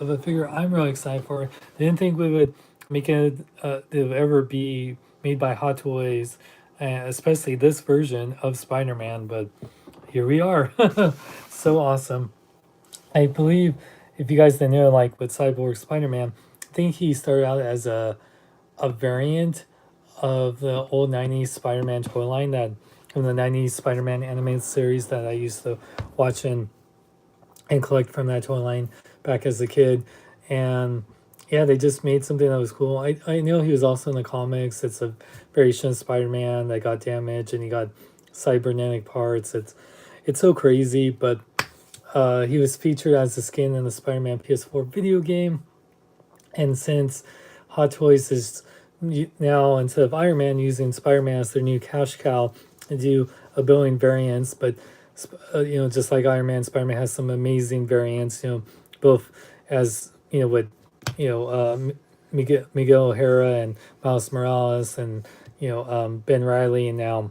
of a figure I'm really excited for. I didn't think we would make it to ever be made by Hot Toys, especially this version of Spider-Man, but here we are. So awesome. I believe, if you guys didn't know, like with Cyborg Spider-Man, I think he started out as a variant of the old 90s Spider-Man toy line that from the 90s Spider-Man animated series that I used to watch and collect from that toy line back as a kid. And yeah, they just made something that was cool. I know he was also in the comics. It's a variation of Spider-Man that got damaged and he got cybernetic parts. It's so crazy, but he was featured as a skin in the Spider-Man PS4 video game. And since Hot Toys is now, instead of Iron Man, using Spider-Man as their new cash cow to do a billion variants, but just like Iron Man, Spider-Man has some amazing variants. Both as with Miguel O'Hara and Miles Morales, and Ben Riley, and now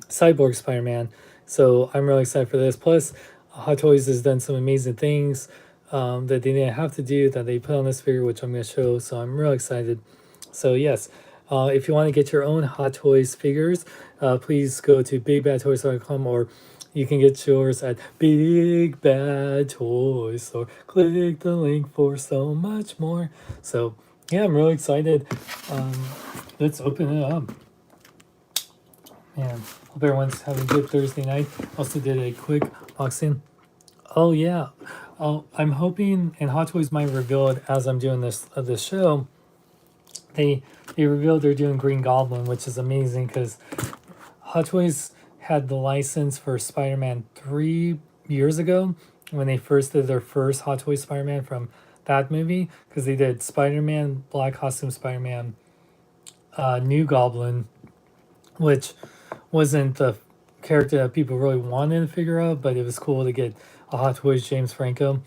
Cyborg Spider-Man. So I'm really excited for this. Plus, Hot Toys has done some amazing things that they didn't have to do that they put on this figure, which I'm going to show. So I'm really excited. So yes, if you want to get your own Hot Toys figures, please go to bigbadtoys.com, or you can get yours at Big Bad Toys, or click the link for so much more. So yeah, I'm really excited. Let's open it up. Man, hope everyone's having a good Thursday night. Also did a quick unboxing. Oh yeah. Oh, I'm hoping, and Hot Toys might reveal it as I'm doing this show. They revealed they're doing Green Goblin, which is amazing because Hot Toys had the license for Spider-Man 3 years ago when they first did their first Hot Toys Spider-Man from that movie, because they did Spider-Man, Black Costume Spider-Man, New Goblin, which wasn't the character that people really wanted to figure out, but it was cool to get a Hot Toys James Franco.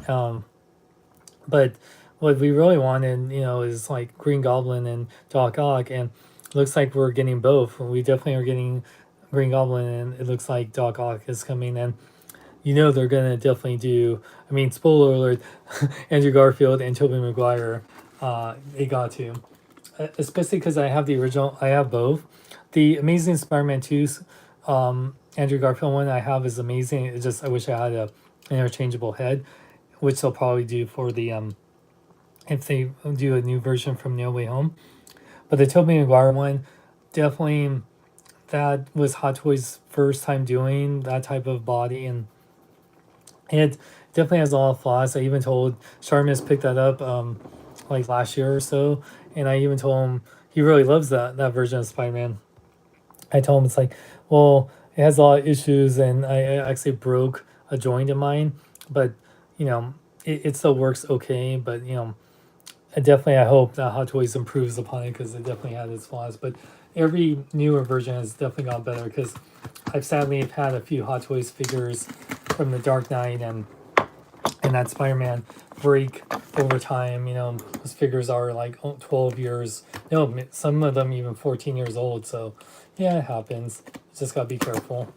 But what we really wanted, is like Green Goblin and Doc Ock, and it looks like we're getting both. We definitely are getting Green Goblin, and it looks like Doc Ock is coming, and they're gonna definitely do. I mean, spoiler alert: Andrew Garfield and Tobey Maguire, they got to, especially because I have the original. I have both. The Amazing Spider-Man 2's Andrew Garfield one I have is amazing. It's just I wish I had an interchangeable head, which they'll probably do for the if they do a new version from No Way Home. But the Tobey Maguire one, definitely, that was Hot Toys' first time doing that type of body, and it definitely has a lot of flaws. I even told Sharmis picked that up like last year or so, and I even told him he really loves that version of Spider-Man. I told him it's like, well, it has a lot of issues, and I actually broke a joint in mine, but it still works okay. But I hope that Hot Toys improves upon it, because it definitely had its flaws. But every newer version has definitely got better, because I've sadly had a few Hot Toys figures from the Dark Knight and that Spider-Man break over time. Those figures are like 12 years. No, some of them even 14 years old. So yeah, it happens. Just gotta be careful.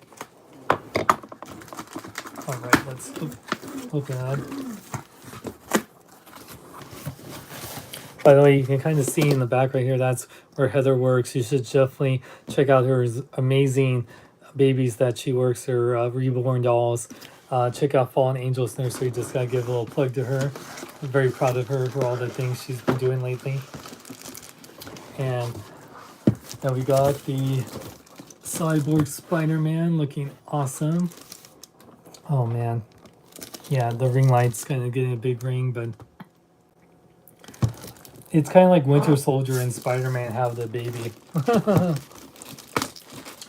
All right, let's open it up. By the way, you can kind of see in the back right here, that's where Heather works. You should definitely check out her amazing babies that she works, her reborn dolls. Check out Fallen Angels Nursery. Just gotta give a little plug to her. I'm very proud of her for all the things she's been doing lately. And now we got the Cyborg Spider-Man looking awesome. Oh man. Yeah, the ring light's kind of getting a big ring, but it's kind of like Winter Soldier and Spider-Man have the baby.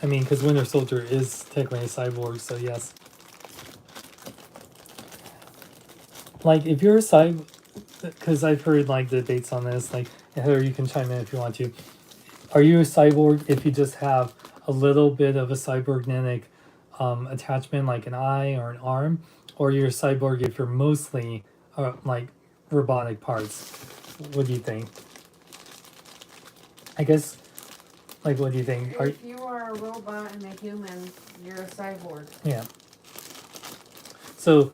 I mean, because Winter Soldier is technically a cyborg, so yes. Like, if you're a cyborg, because I've heard like debates on this, like, Heather, you can chime in if you want to. Are you a cyborg if you just have a little bit of a cybernetic attachment, like an eye or an arm, or you're a cyborg if you're mostly like robotic parts? What do you think? I guess, like, what do you think? If you are a robot and a human, you're a cyborg. Yeah. So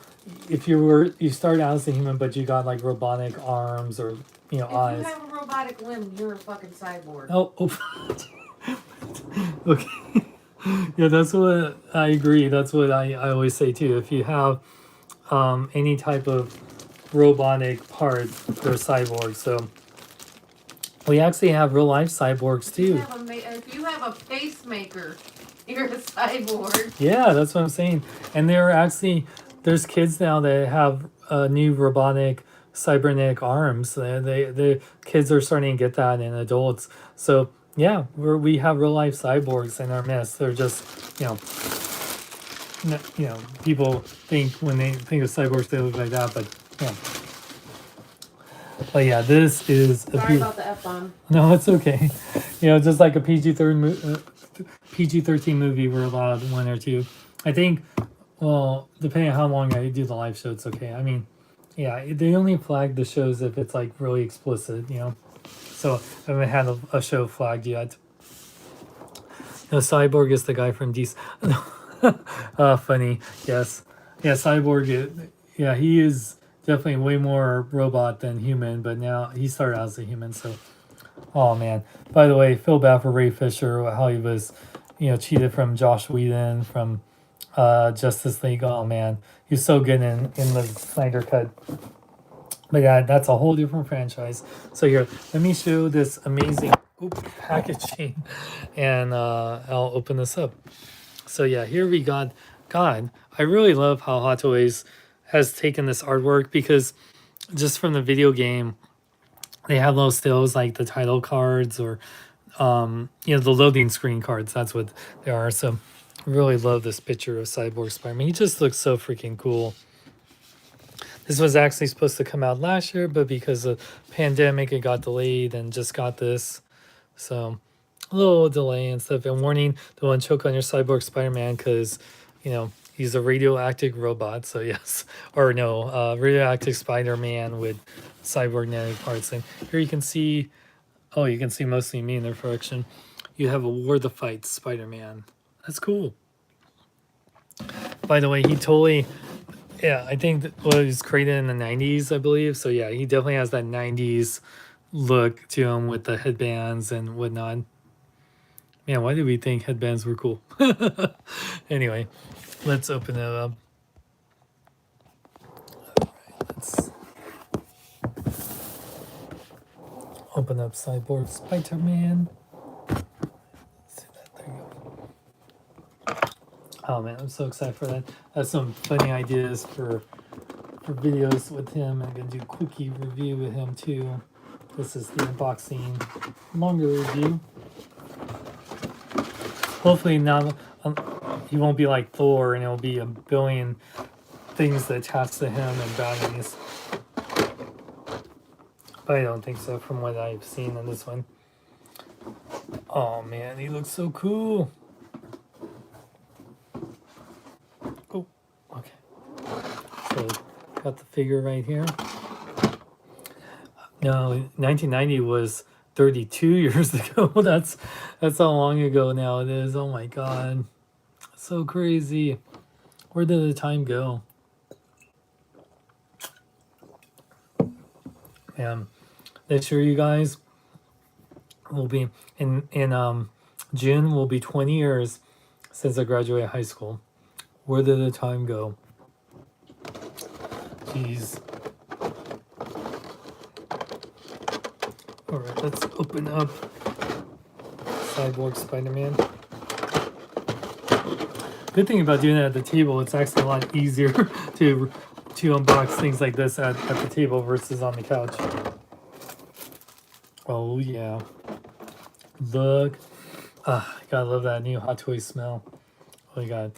if you start out as a human, but you got like robotic arms or eyes. If you have a robotic limb, you're a fucking cyborg. Oh. Okay. Yeah, that's what I agree. That's what I always say too. If you have any type of robotic part, they're cyborgs. So we actually have real life cyborgs too. If you have a pacemaker, you're a cyborg. Yeah, that's what I'm saying. And there's kids now that have new robotic cybernetic arms. The kids are starting to get that in adults. So yeah, we have real life cyborgs in our midst. They're just people think when they think of cyborgs they look like that, but yeah. But yeah, this is Sorry about the F-bomb. No, it's okay. Just like a PG-13 movie, we're allowed one or two. I think, well, depending on how long I do the live show, it's okay. I mean, yeah, they only flag the shows if it's like really explicit, So I haven't had a show flagged yet. No, Cyborg is the guy from DC. Funny, yes. Yeah, Cyborg, he is definitely way more robot than human, but now he started out as a human, so... Oh, man. By the way, feel bad for Ray Fisher, how he was, cheated from Josh Whedon, from Justice League. Oh, man. He's so good in the Snyder Cut. But yeah, that's a whole different franchise. So here, let me show this amazing packaging, and I'll open this up. So yeah, here we got, God, I really love how Hot Toys has taken this artwork, because just from the video game, they have those stills like the title cards or, the loading screen cards. That's what they are. So I really love this picture of Cyborg Spider-Man. He just looks so freaking cool. This was actually supposed to come out last year, but because of pandemic, it got delayed and just got this. So a little delay and stuff. And warning, don't choke on your Cyborg Spider-Man because, he's a radioactive robot. So yes, or no, radioactive Spider-Man with cybernetic parts. And here you can see, you can see mostly me in the reflection. You have a War the Fight Spider-Man. That's cool. By the way, he totally... Yeah, I think that was created in the 90s, I believe. So yeah, he definitely has that 90s look to him with the headbands and whatnot. Man, why did we think headbands were cool? Anyway, let's open it up. All right, let's open up Cyborg Spider-Man. See that? There you go. Oh man, I'm so excited for that. I have some funny ideas for videos with him. I'm gonna do a quickie review with him too. This is the unboxing, longer review. Hopefully not, he won't be like Thor and it'll be a billion things that attach to him and baddies. But I don't think so from what I've seen in this one. Oh man, he looks so cool. Oh, okay. So got the figure right here. No, 1990 was 32 years ago. That's how long ago now it is. Oh my god. So crazy. Where did the time go? Man, this year, you guys, will be in June will be 20 years since I graduated high school. Where did the time go? Jeez. All right, let's open up Cyborg Spider-Man. Good thing about doing it at the table, it's actually a lot easier to unbox things like this at the table versus on the couch. Oh yeah. Look. Gotta love that new Hot Toys smell. Oh my god.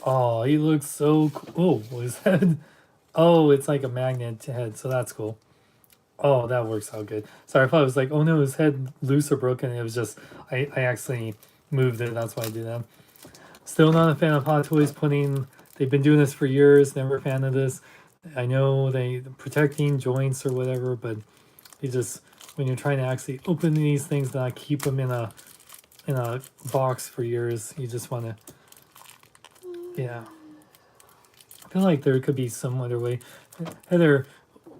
Oh, he looks so cool. Oh, his head. Oh, it's like a magnet head, so that's cool. Oh, that works out good. Sorry, I thought it was like, oh no, his head loose or broken. It was just, I actually moved it. That's why I did that. Still not a fan of Hot Toys they've been doing this for years. Never a fan of this. I know they protecting joints or whatever, but you just, when you're trying to actually open these things, not keep them in a box for years, you just want to, yeah. feel like there could be some other way. Heather,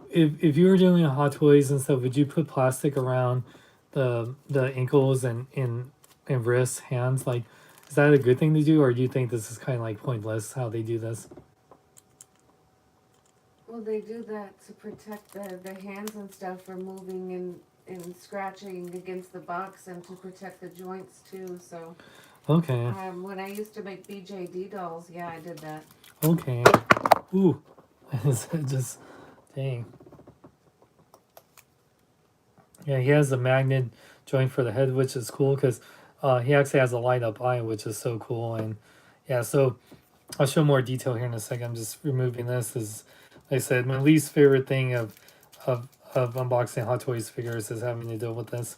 if you were doing Hot Toys and stuff, would you put plastic around the ankles and wrists, hands? Like, is that a good thing to do, or do you think this is kind of like pointless how they do this? Well, they do that to protect the hands and stuff from moving and scratching against the box and to protect the joints too. So, Okay, when I used to make BJD dolls, yeah, I did that. okay. Ooh, is it just dang? Yeah, he has a magnet joint for the head, which is cool because he actually has a light up eye, which is so cool. And yeah, so I'll show more detail here in a second. I'm just removing this. Is like I said, my least favorite thing of unboxing Hot Toys figures is having to deal with this.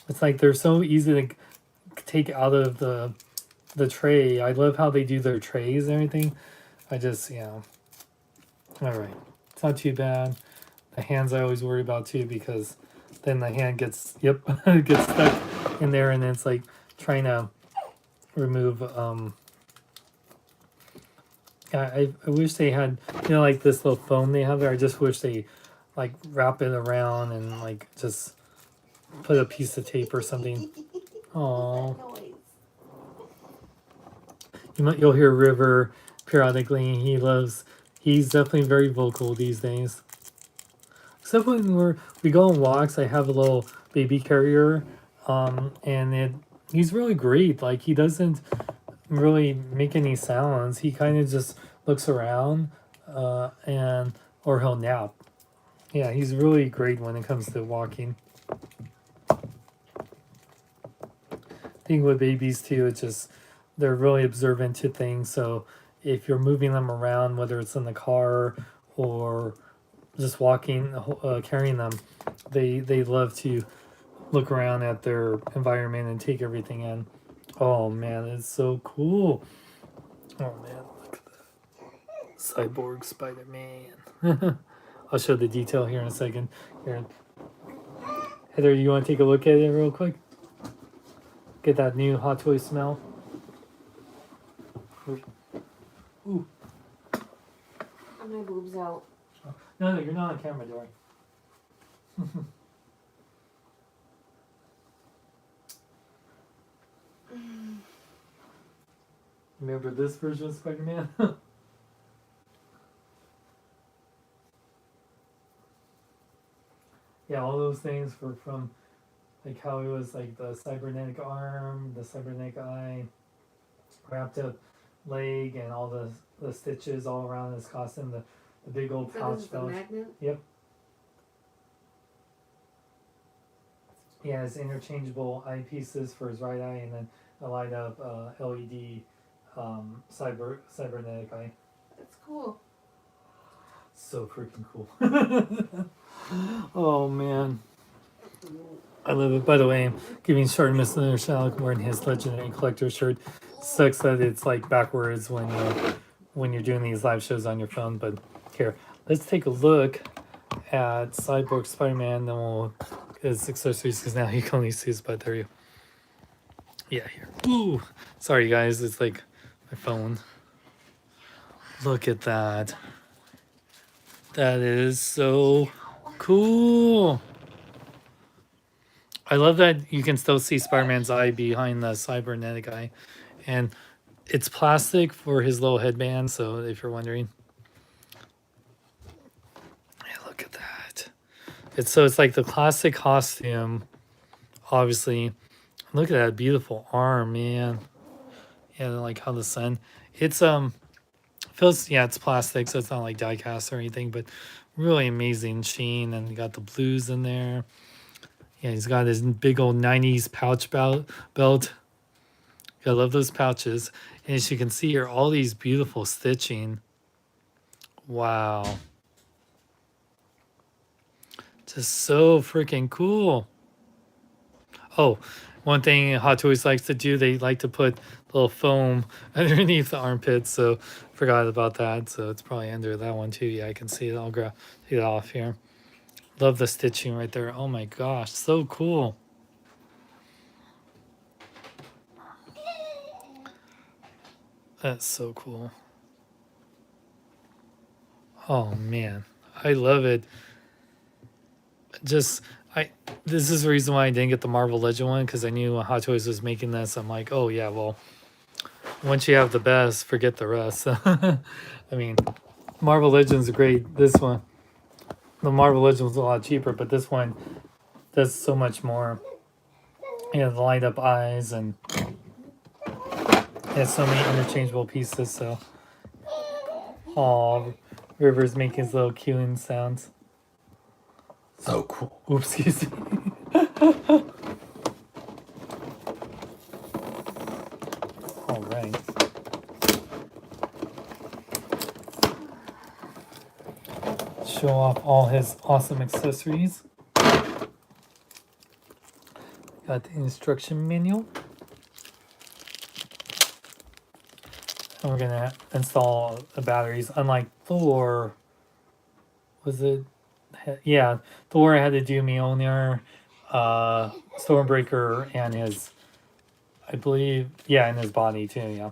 It's like they're so easy to take out of the tray. I love how they do their trays and everything. I just all right. It's not too bad. The hands I always worry about too because then the hand gets gets stuck in there and then it's like trying to remove I wish they had like this little foam they have there. I just wish they like wrap it around and like just put a piece of tape or something. Oh, you'll hear River periodically. He's definitely very vocal these days. Except when we go on walks, I have a little baby carrier, and he's really great. Like he doesn't really make any sounds. He kind of just looks around, and or he'll nap. Yeah, he's really great when it comes to walking. Thing with babies too, it's just they're really observant to things. So if you're moving them around, whether it's in the car or just walking, carrying them, they love to look around at their environment and take everything in. Oh man, it's so cool. Oh man, look at that cyborg Spider-Man. I'll show the detail here in a second. Here, Heather, you want to take a look at it real quick? Get that new Hot Toy smell. Ooh. Got my boobs out. No, you're not on camera, Dory. Remember this version of Spider-Man? Yeah, all those things were from like how it was like the cybernetic arm, the cybernetic eye, wrapped up leg, and all the stitches all around his costume, the big old So pouch this is the pouch. magnet? Yep. He has interchangeable eyepieces for his right eye, and then a light up LED cybernetic eye. That's cool. So freaking cool. Oh man, I love it. By the way, I'm giving Short Mr. Shallock wearing his legendary collector shirt. Sucks that it's like backwards when you're doing these live shows on your phone. But here, let's take a look at Cyborg Spider-Man. Then we'll get his accessories because now he can only see his butt. There you go. Yeah, here. Ooh, sorry guys, it's like my phone. Look at that. That is so cool. I love that you can still see Spider-Man's eye behind the cybernetic eye. And it's plastic for his little headband, so if you're wondering. Yeah, look at that. It's like the classic costume, obviously. Look at that beautiful arm, man. Yeah, like how the sun. It's feels it's plastic, so it's not like die cast or anything, but really amazing sheen, and you got the blues in there. Yeah, he's got his big old 90s pouch belt. I love those pouches. And as you can see here, all these beautiful stitching. Wow. Just so freaking cool. Oh, one thing Hot Toys likes to do, they like to put a little foam underneath the armpits. So forgot about that. So it's probably under that one too. Yeah, I can see it. I'll take it off here. Love the stitching right there. Oh my gosh, so cool. That's so cool. Oh man, I love it. Just I this is the reason why I didn't get the Marvel Legend one, because I knew Hot Toys was making this. I'm like, oh yeah, well, once you have the best, forget the rest. I mean, Marvel Legends are great. This one, the Marvel Legend was a lot cheaper, but this one does so much more. You know, the light up eyes, and it has so many interchangeable pieces. So, oh, River's making his little cueing sounds. So cool. Oops, excuse me. All right. Show off all his awesome accessories. Got the instruction manual. And we're gonna install the batteries. Unlike Thor, was it? Yeah, Thor had to do Mjolnir, Stormbreaker, and his, I believe, yeah, and his body too. Yeah.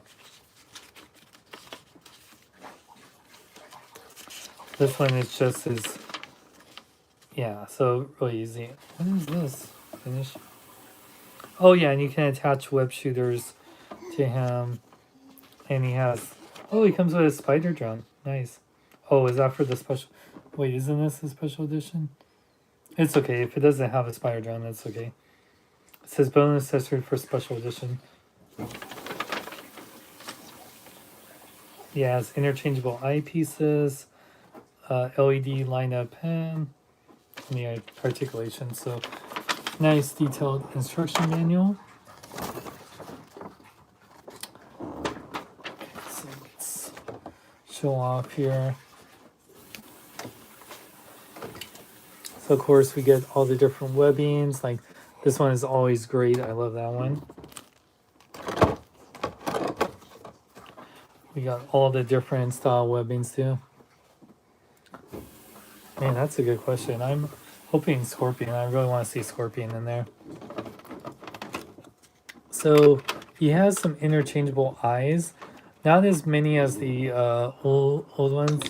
This one is just his. Yeah, so really easy. What is this? Finish. Oh yeah, and you can attach web shooters to him, and he has. Oh, he comes with a spider drone. Nice. Oh, is that for the special? Wait, isn't this a special edition? It's okay if it doesn't have a spider drone. That's okay. It says bonus accessory for special edition. Yeah, it's interchangeable eyepieces, LED lineup pen, and the articulation. So nice detailed instruction manual. So let's show off here. So of course we get all the different webbings. Like this one is always great. I love that one. We got all the different style webbings too. Man, that's a good question. I'm hoping Scorpion. I really want to see Scorpion in there. So he has some interchangeable eyes. Not as many as the old ones.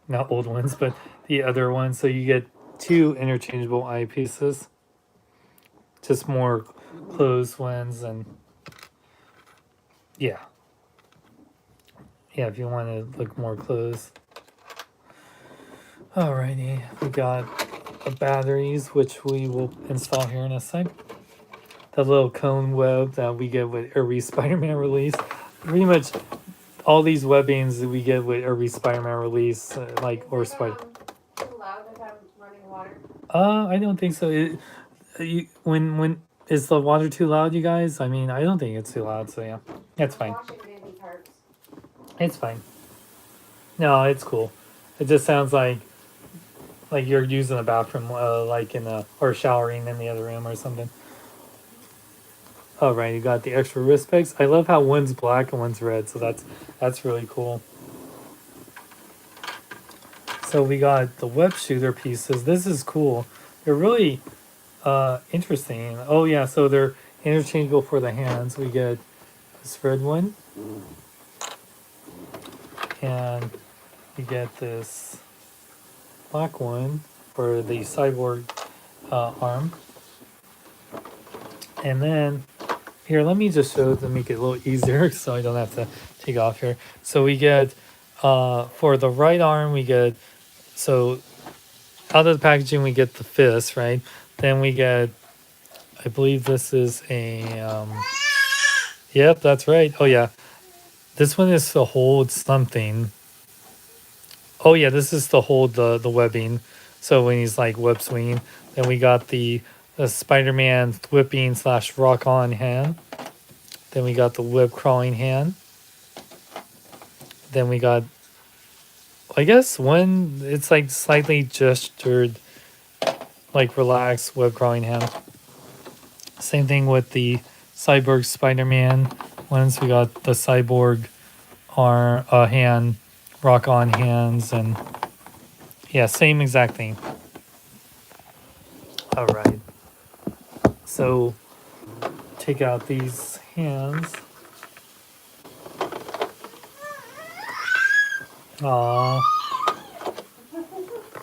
Not old ones, but the other ones. So you get 2 interchangeable eyepieces. Just more closed ones, and yeah. Yeah, if you want to look more close. Alrighty, we got the batteries, which we will install here in a sec. The little cone web that we get with every Spider-Man release. Pretty much all these webbings that we get with every Spider-Man release, or Spider. Too loud if I'm running water? I don't think so. When is the water too loud, you guys? I mean, I don't think it's too loud. So yeah, that's fine. Washing baby parts. It's fine. No, it's cool. It just sounds like you're using the bathroom, like in a or showering in the other room or something. All right, you got the extra wrist pegs. I love how one's black and one's red, so that's really cool. So we got the web shooter pieces. This is cool. They're really interesting. Oh yeah, so they're interchangeable for the hands. We get this red one, and we get this black one for the cyborg arm. And then here, let me just show to make it a little easier so I don't have to take off here. So we get for the right arm, we get, so out of the packaging we get the fist, right? Then we get, I believe this is a yep, that's right. Oh yeah, this one is to hold something. Oh yeah, this is to hold the webbing. So when he's like web swinging, then we got the Spider-Man whipping / rock on hand. Then we got the web crawling hand. Then we got, I guess one, it's like slightly gestured, like relaxed web crawling hand. Same thing with the Cyborg Spider-Man ones. We got the Cyborg arm, hand, rock on hands, and yeah, same exact thing. All right. So take out these hands. Aww.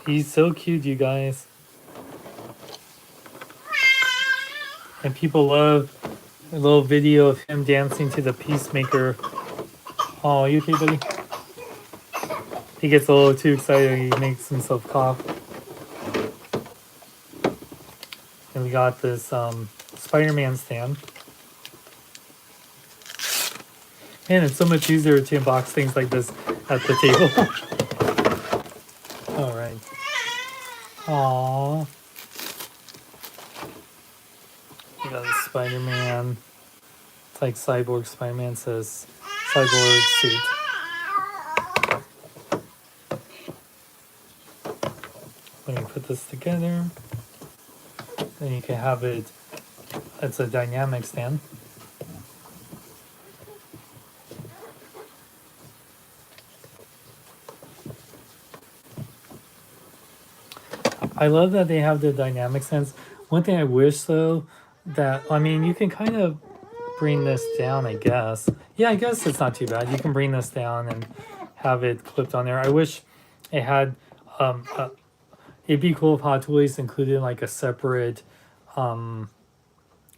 He's so cute, you guys. And people love a little video of him dancing to the Peacemaker. Oh, you okay, buddy? He gets a little too excited. He makes himself cough. And we got this Spider-Man stand. Man, it's so much easier to unbox things like this at the table. All right. Aww. We got a Spider-Man. It's like Cyborg. Spider-Man says Cyborg suit. When you put this together, then you can have it. It's a dynamic stand. I love that they have the dynamic sense. One thing I wish though, that I mean, you can kind of bring this down, I guess. Yeah, I guess it's not too bad. You can bring this down and have it clipped on there. I wish it had. It'd be cool if Hot Toys included like a separate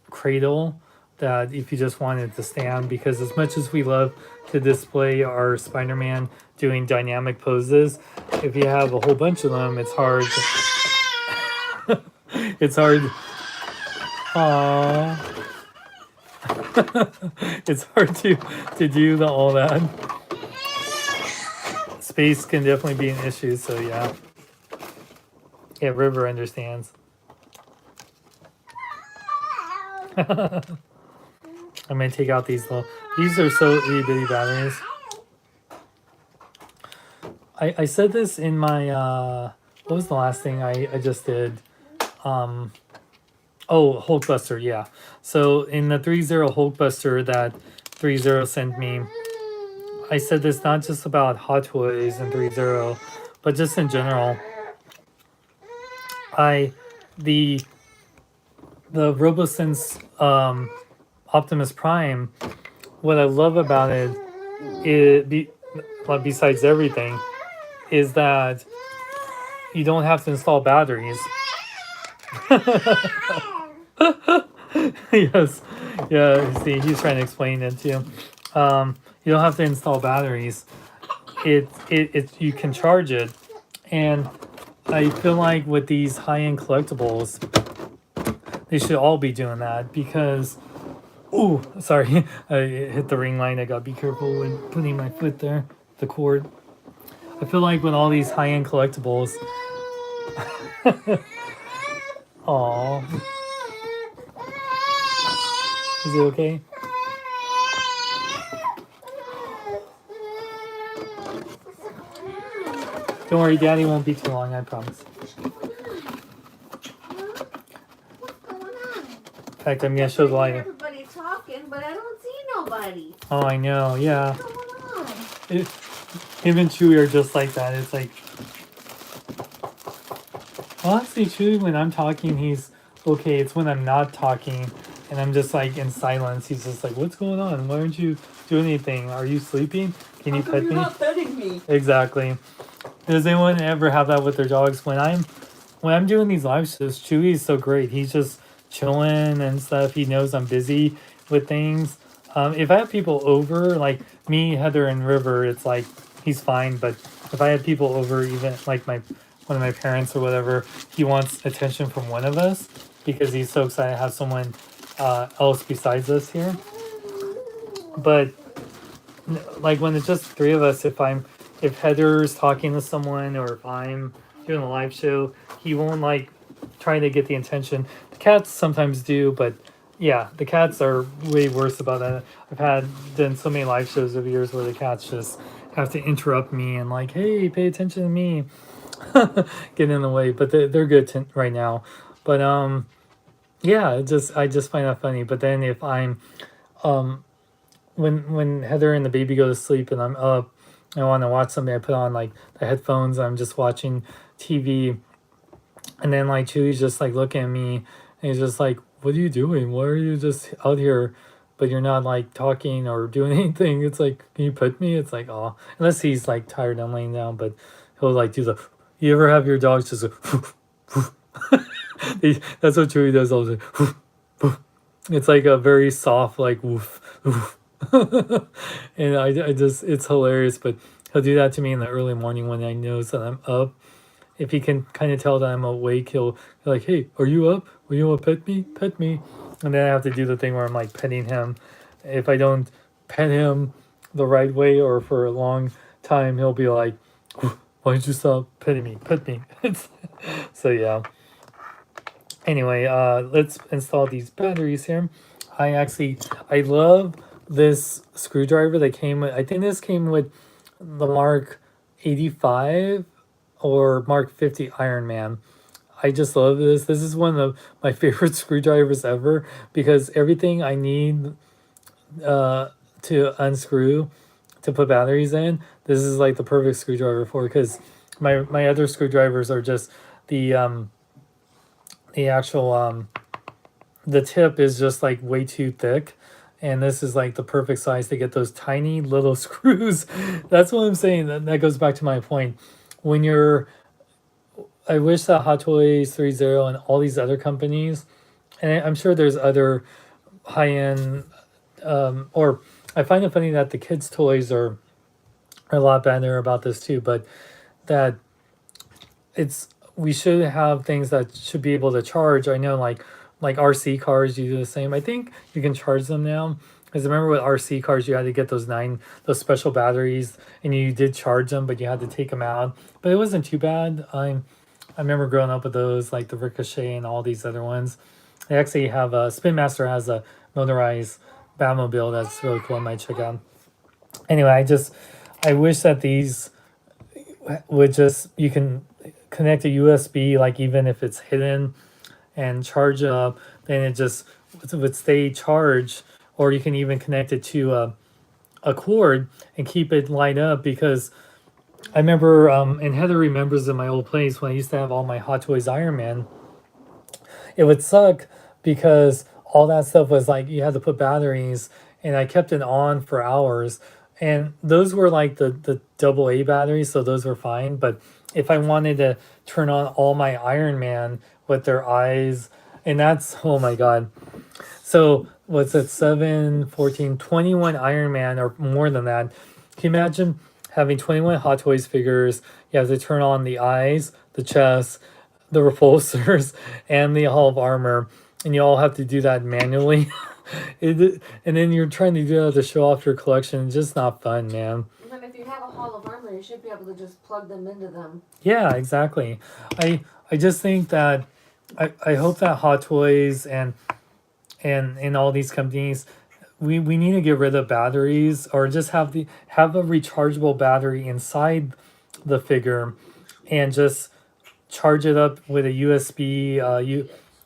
cradle that if you just wanted to stand, because as much as we love to display our Spider-Man doing dynamic poses, if you have a whole bunch of them, it's hard. It's hard. Aww. It's hard to do all that. Space can definitely be an issue, so yeah. Yeah, River understands. I'm gonna take out these little. These are so itty bitty batteries. I said this in my what was the last thing I just did? Oh, Hulkbuster, yeah. So in the 3.0 Hulkbuster that 3.0 sent me, I said this not just about Hot Toys and 3.0, but just in general. The RoboSense Optimus Prime, what I love about it, besides everything, is that you don't have to install batteries. Yes, yeah. See, he's trying to explain it to you. You don't have to install batteries. You can charge it, and I feel like with these high-end collectibles, they should all be doing that because. Ooh, sorry, I hit the ring line. I gotta be careful when putting my foot there, the cord. I feel like with all these high-end collectibles. Aww. Is it okay? Don't worry, Daddy won't be too long, I promise. In fact, I'm gonna show the lighting. Everybody talking, but I don't see nobody. Oh, I know, yeah. What's going on? Him and Chewie are just like that. It's like, honestly, Chewie, when I'm talking, he's okay. It's when I'm not talking and I'm just like in silence. He's just like, "What's going on? Why aren't you doing anything? Are you sleeping? Can you pet me?" You're not petting me. Exactly. Does anyone ever have that with their dogs? When I'm doing these live shows, Chewie is so great. He's just chilling and stuff. He knows I'm busy with things. If I have people over, like me, Heather, and River, it's like he's fine. But if I have people over, even like one of my parents or whatever, he wants attention from one of us because he's so excited to have someone else besides us here. But like when it's just three of us, if Heather's talking to someone or if I'm doing a live show, he won't like try to get the attention. The cats sometimes do, but yeah, the cats are way worse about that. I've done so many live shows over years where the cats just have to interrupt me and like, hey, pay attention to me, get in the way. But they're good right now. But yeah, I just find that funny. But then if I'm when Heather and the baby go to sleep and I'm up, I want to watch something, I put on like the headphones. I'm just watching TV, and then like Chewie's just like looking at me, and he's just like, "What are you doing? Why are you just out here, but you're not like talking or doing anything?" It's like, "Can you pet me?" It's like, oh, unless he's like tired, I'm laying down, but he'll like do the, You ever have your dogs just go, that's what Chewy does all the time. It's like a very soft, like woof, woof. And I just, it's hilarious. But he'll do that to me in the early morning when I knows that I'm up. If he can kind of tell that I'm awake, he'll be like, "Hey, are you up? Will you want to pet me? Pet me." And then I have to do the thing where I'm like petting him. If I don't pet him the right way or for a long time, he'll be like, "Why don't you stop petting me? Pet me." So yeah. Anyway, let's install these batteries here. I love this screwdriver that came with, I think this came with the Mark 85 or Mark 50 Iron Man. I just love this. This is one of my favorite screwdrivers ever because everything I need to unscrew to put batteries in, this is like the perfect screwdriver for, because my other screwdrivers are just the actual the tip is just like way too thick, and this is like the perfect size to get those tiny little screws. That's what I'm saying. That goes back to my point. When you're, I wish that Hot Toys 30 and all these other companies, and I'm sure there's other high end, or I find it funny that the kids' toys are a lot better about this too, but that it's, we should have things that should be able to charge. I know like RC cars, you do the same. I think you can charge them now. Because I remember with RC cars, you had to get those special batteries, and you did charge them, but you had to take them out. But it wasn't too bad. I remember growing up with those, like the Ricochet and all these other ones. They actually have a Spin Master has a motorized Batmobile that's really cool. I might check out. Anyway, I wish that these would just, you can connect a USB, like even if it's hidden, and charge it up, then it just would stay charged. Or you can even connect it to a cord and keep it light up. Because I remember, and Heather remembers in my old place when I used to have all my Hot Toys Iron Man, it would suck because all that stuff was like you had to put batteries, and I kept it on for hours. And those were like the double A batteries, so those were fine. But if I wanted to turn on all my Iron Man with their eyes, and that's, oh my god. So what's it, 7, 14, 21 Iron Man or more than that? Can you imagine having 21 Hot Toys figures? You have to turn on the eyes, the chest, the repulsors, and the hull of armor, and you all have to do that manually. And then you're trying to do that to show off your collection. It's just not fun, man. But if you have a hall of armor, you should be able to just plug them into them. Yeah, exactly. I just think that I hope that Hot Toys and all these companies, we need to get rid of batteries, or just have a rechargeable battery inside the figure, and just charge it up with a USB,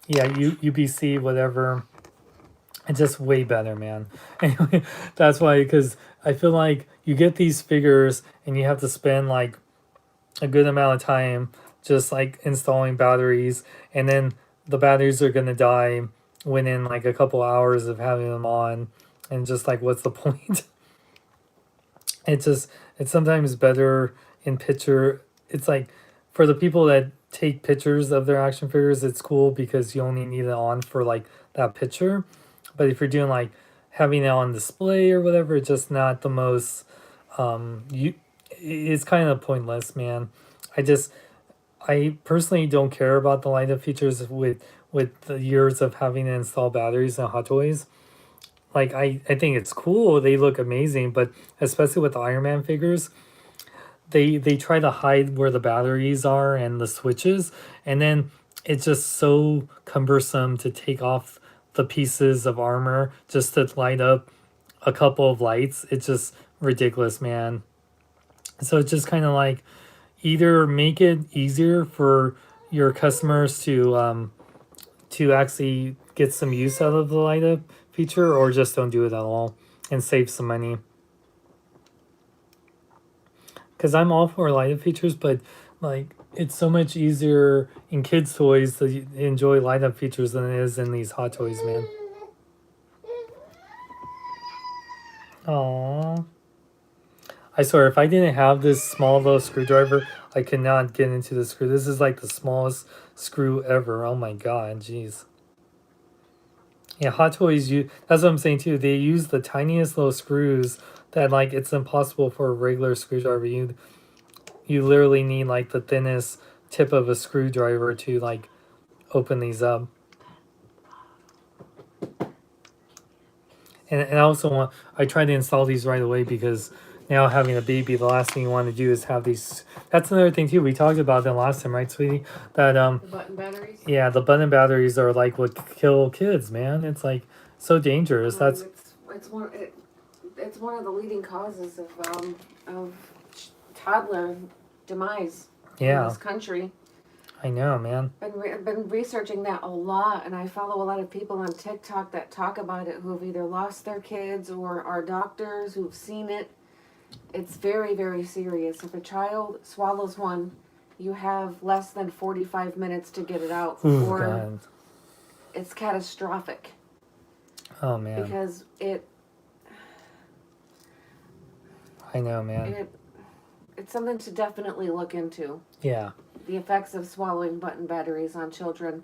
UBC, whatever. It's just way better, man. Anyway, that's why, because I feel like you get these figures and you have to spend like a good amount of time just like installing batteries, and then the batteries are gonna die within like a couple hours of having them on, and just like, what's the point? It's sometimes better in picture. It's like, for the people that take pictures of their action figures, it's cool because you only need it on for like that picture. But if you're doing like having it on display or whatever, it's just not the most, it's kind of pointless, man. I personally don't care about the light up features with the years of having to install batteries in Hot Toys. Like, I think it's cool, they look amazing, but especially with the Iron Man figures, they try to hide where the batteries are and the switches, and then it's just so cumbersome to take off the pieces of armor just to light up a couple of lights. It's just ridiculous, man. So it's just kind of like, either make it easier for your customers to actually get some use out of the light up feature, or just don't do it at all and save some money. Because I'm all for light up features, but like, it's so much easier in kids' toys to enjoy light up features than it is in these Hot Toys, man. Aww. I swear, if I didn't have this small little screwdriver, I cannot get into the screw. This is like the smallest screw ever. Oh my god, jeez. Yeah, Hot Toys, that's what I'm saying too. They use the tiniest little screws that like it's impossible for a regular screwdriver. You literally need like the thinnest tip of a screwdriver to like open these up. And I tried to install these right away because now having a baby, the last thing you want to do is have these. That's another thing too. We talked about that last time, right, sweetie? That The button batteries. yeah, the button batteries are like what kill kids, man. It's like so dangerous. That's It's one of the leading causes of toddler demise in yeah, this country. I know, man. Been researching that a lot, and I follow a lot of people on TikTok that talk about it who have either lost their kids or are doctors who've seen it. It's very, very serious. If a child swallows one, you have less than 45 minutes to get it out, Ooh, or God. it's catastrophic Oh man, because I know, man. it's something to definitely look into. Yeah, The effects of swallowing button batteries on children.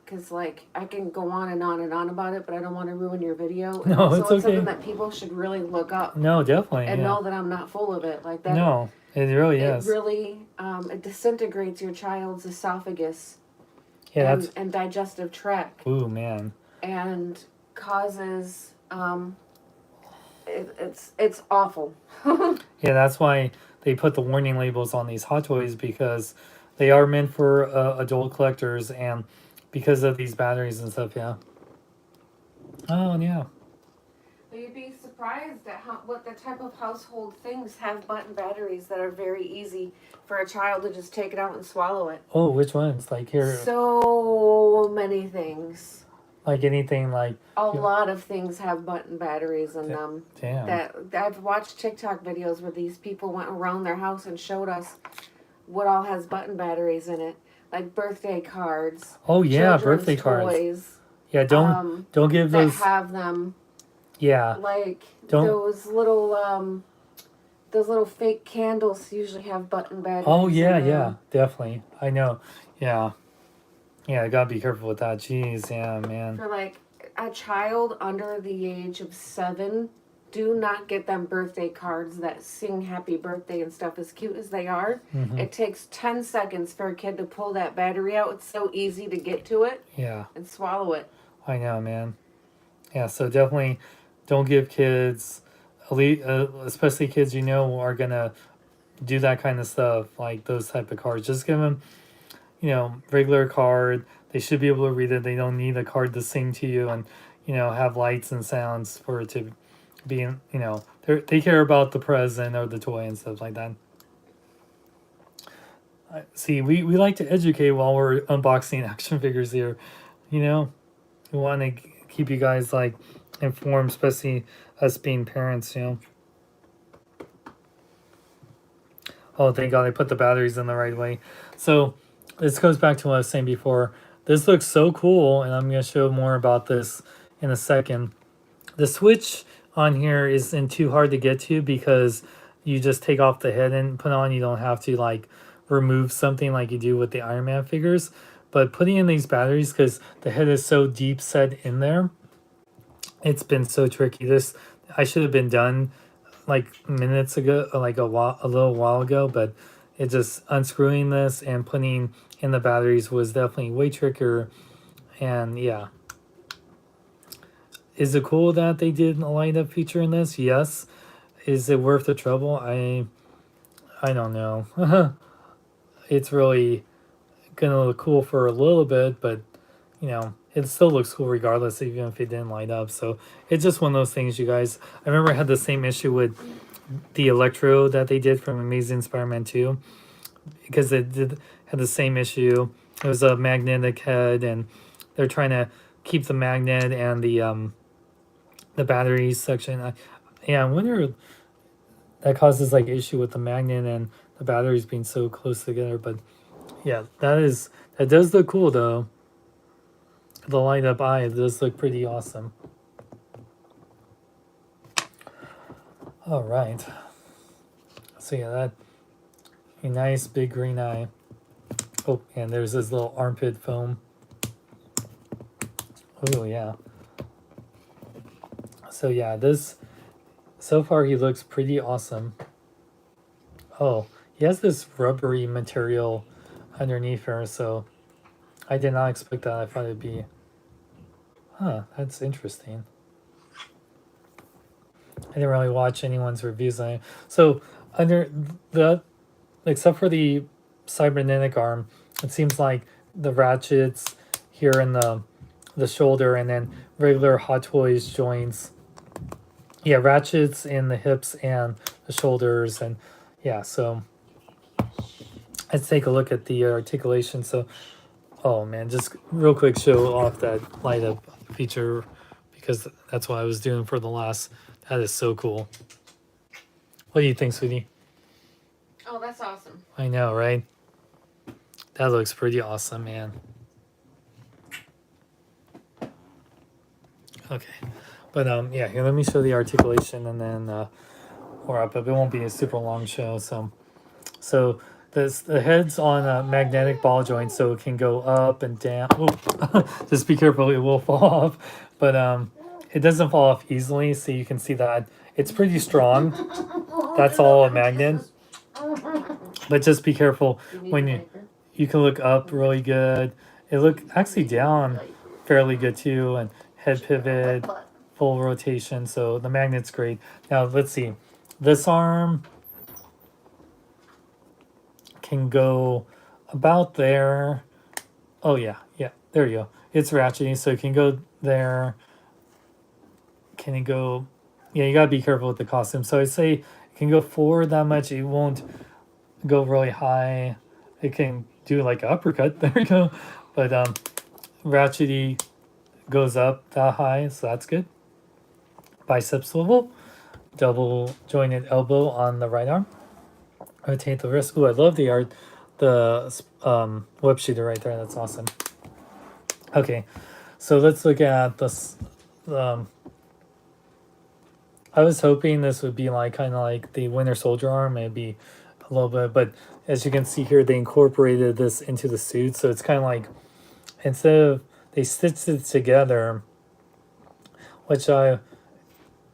Because, like, I can go on and on and on about it, but I don't want to ruin your video. And No, also, it's okay. something that people should really look up no, definitely. and Yeah. know that I'm not full of it. Like that. No, it really It is. really it disintegrates your child's esophagus Yeah, and digestive tract ooh, man. and causes it's awful. Yeah, that's why they put the warning labels on these Hot Toys because they are meant for adult collectors and because of these batteries and stuff. Yeah. Oh yeah. But you'd be surprised at what the type of household things have button batteries that are very easy for a child to just take it out and swallow it. Oh, which ones? Like here, So many things. like anything like. A lot of things have button batteries in them. Damn. That I've watched TikTok videos where these people went around their house and showed us what all has button batteries in it, like birthday cards. Oh yeah, children's birthday cards. Toys, Yeah, don't give that those. have them. Yeah. Like Don't- those little fake candles usually have button batteries. Oh yeah, in them. yeah, definitely. I know. Yeah. Yeah, I gotta be careful with that. Jeez, yeah, man. For like a child under the age of 7, do not get them birthday cards that sing happy birthday and stuff. As cute as they are, it takes 10 seconds for a kid to pull that battery out. It's so easy to get to it Yeah, and swallow it. I know, man. Yeah, so definitely don't give kids, especially kids you know are gonna do that kind of stuff, like those type of cards. Just give them, regular card. They should be able to read it. They don't need a card to sing to you and, have lights and sounds for it to be, they care about the present or the toy and stuff like that. See, we like to educate while we're unboxing action figures here. We want to keep you guys like informed, especially us being parents. Oh, thank God I put the batteries in the right way. So this goes back to what I was saying before. This looks so cool, and I'm going to show more about this in a second. The switch on here isn't too hard to get to because you just take off the head and put on. You don't have to like remove something like you do with the Iron Man figures. But putting in these batteries, because the head is so deep set in there, it's been so tricky. I should have been done like minutes ago, like a little while ago, but it just unscrewing this and putting in the batteries was definitely way trickier. And yeah. Is it cool that they did a light up feature in this? Yes. Is it worth the trouble? I don't know. It's really gonna look cool for a little bit, but it still looks cool regardless, even if it didn't light up. So it's just one of those things, you guys. I remember I had the same issue with the Electro that they did from Amazing Spider-Man 2 because it had the same issue. It was a magnetic head, and they're trying to keep the magnet and the battery section. I wonder that causes like issue with the magnet and the batteries being so close together. But yeah, that does look cool though. The light up eye does look pretty awesome. All right. So yeah, A nice big green eye. Oh, and there's this little armpit foam. Oh yeah. So yeah, this so far he looks pretty awesome. Oh, he has this rubbery material underneath her, so I did not expect that. I thought it'd be, that's interesting. I didn't really watch anyone's reviews on it. So under the, except for the cybernetic arm, it seems like the ratchets here in the shoulder, and then regular Hot Toys joints. Yeah, ratchets in the hips and the shoulders, and yeah. So let's take a look at the articulation. So, oh man, just real quick, show off that light up feature because that's what I was doing for the last. That is so cool. What do you think, sweetie? Oh, that's awesome. I know, right? That looks pretty awesome, man. Okay, but yeah, here, let me show the articulation, and then we'll wrap up. It won't be a super long show, so the head's on a magnetic ball joint, so it can go up and down. Oh, just be careful, it will fall off, but it doesn't fall off easily, so you can see that it's pretty strong. That's all a magnet, but just be careful when you can look up really good. It look actually down fairly good too, and head pivot, full rotation. So the magnet's great. Now let's see, this arm can go about there. Oh yeah, there you go. It's ratcheting, so it can go there. Can it go? Yeah, you gotta be careful with the costume. So I say it can go forward that much. It won't go really high. It can do like an uppercut. There we go. But ratchety goes up that high, so that's good. Bicep swivel, double jointed elbow on the right arm. Rotate the wrist. Ooh, I love the art, the web shooter right there. That's awesome. Okay, so let's look at this. I was hoping this would be like kind of like the Winter Soldier arm, maybe a little bit, but as you can see here, they incorporated this into the suit, so it's kind of like instead of they stitched it together, which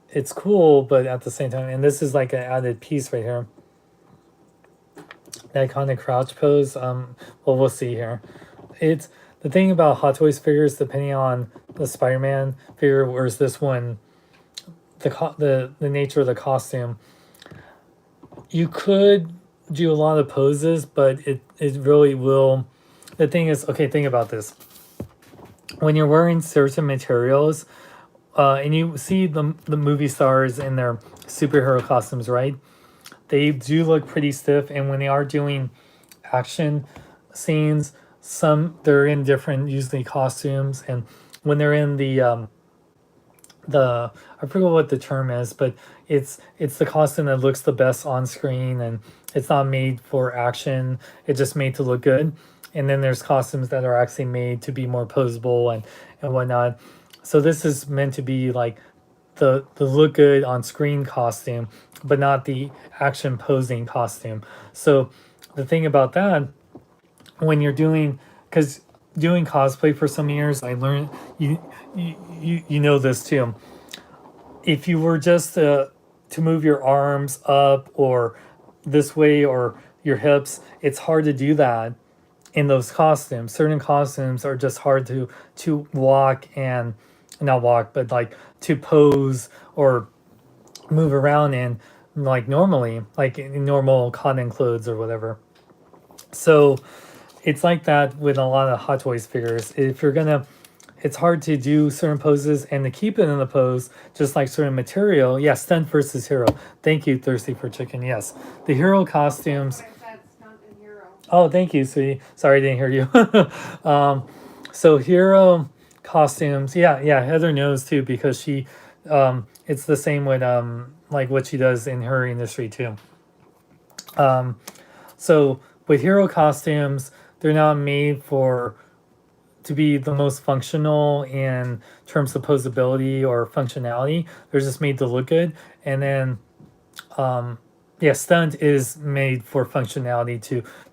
it's cool, but at the same time, and this is like an added piece right here. That kind of crouch pose. Well, we'll see here. It's the thing about Hot Toys figures, depending on the Spider-Man figure, whereas this one, the nature of the costume, you could do a lot of poses, but it really will. The thing is, okay, think about this. When you're wearing certain materials, and you see the movie stars in their superhero costumes, right? They do look pretty stiff, and when they are doing action scenes, they're in different usually costumes, and when they're in the I forget what the term is, but it's the costume that looks the best on screen, and it's not made for action. It's just made to look good. And then there's costumes that are actually made to be more posable and whatnot. So this is meant to be like the look good on screen costume, but not the action posing costume. So the thing about that, when you're doing, because doing cosplay for some years, I learned you know this too. If you were just to move your arms up or this way or your hips, it's hard to do that in those costumes. Certain costumes are just hard to walk and not walk, but like to pose or move around in like normally, like in normal cotton clothes or whatever. So it's like that with a lot of Hot Toys figures. If you're gonna, it's hard to do certain poses and to keep it in the pose, just like certain material. Yeah, stunt versus hero. Thank you, Thirsty for Chicken. Yes, the hero costumes. Oh, thank you, sweetie. Sorry, I didn't hear you. So hero costumes. Yeah, Heather knows too because she, it's the same with like what she does in her industry too. So with hero costumes, they're not made to be the most functional in terms of posability or functionality. They're just made to look good. And then yeah, stunt is made for functionality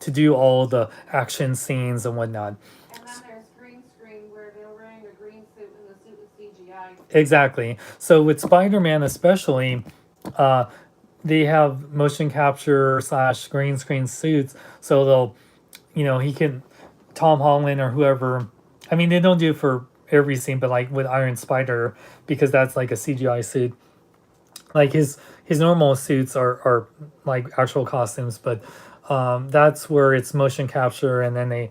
to do all the action scenes and whatnot. And then there's green screen where they're wearing a green suit and the suit is CGI. Exactly. So with Spider-Man especially, uh, they have motion capture slash green screen suits. So they'll, he can, Tom Holland or whoever. I mean, they don't do it for every scene, but like with Iron Spider, because that's like a CGI suit. Like his normal suits are like actual costumes, but that's where it's motion capture and then they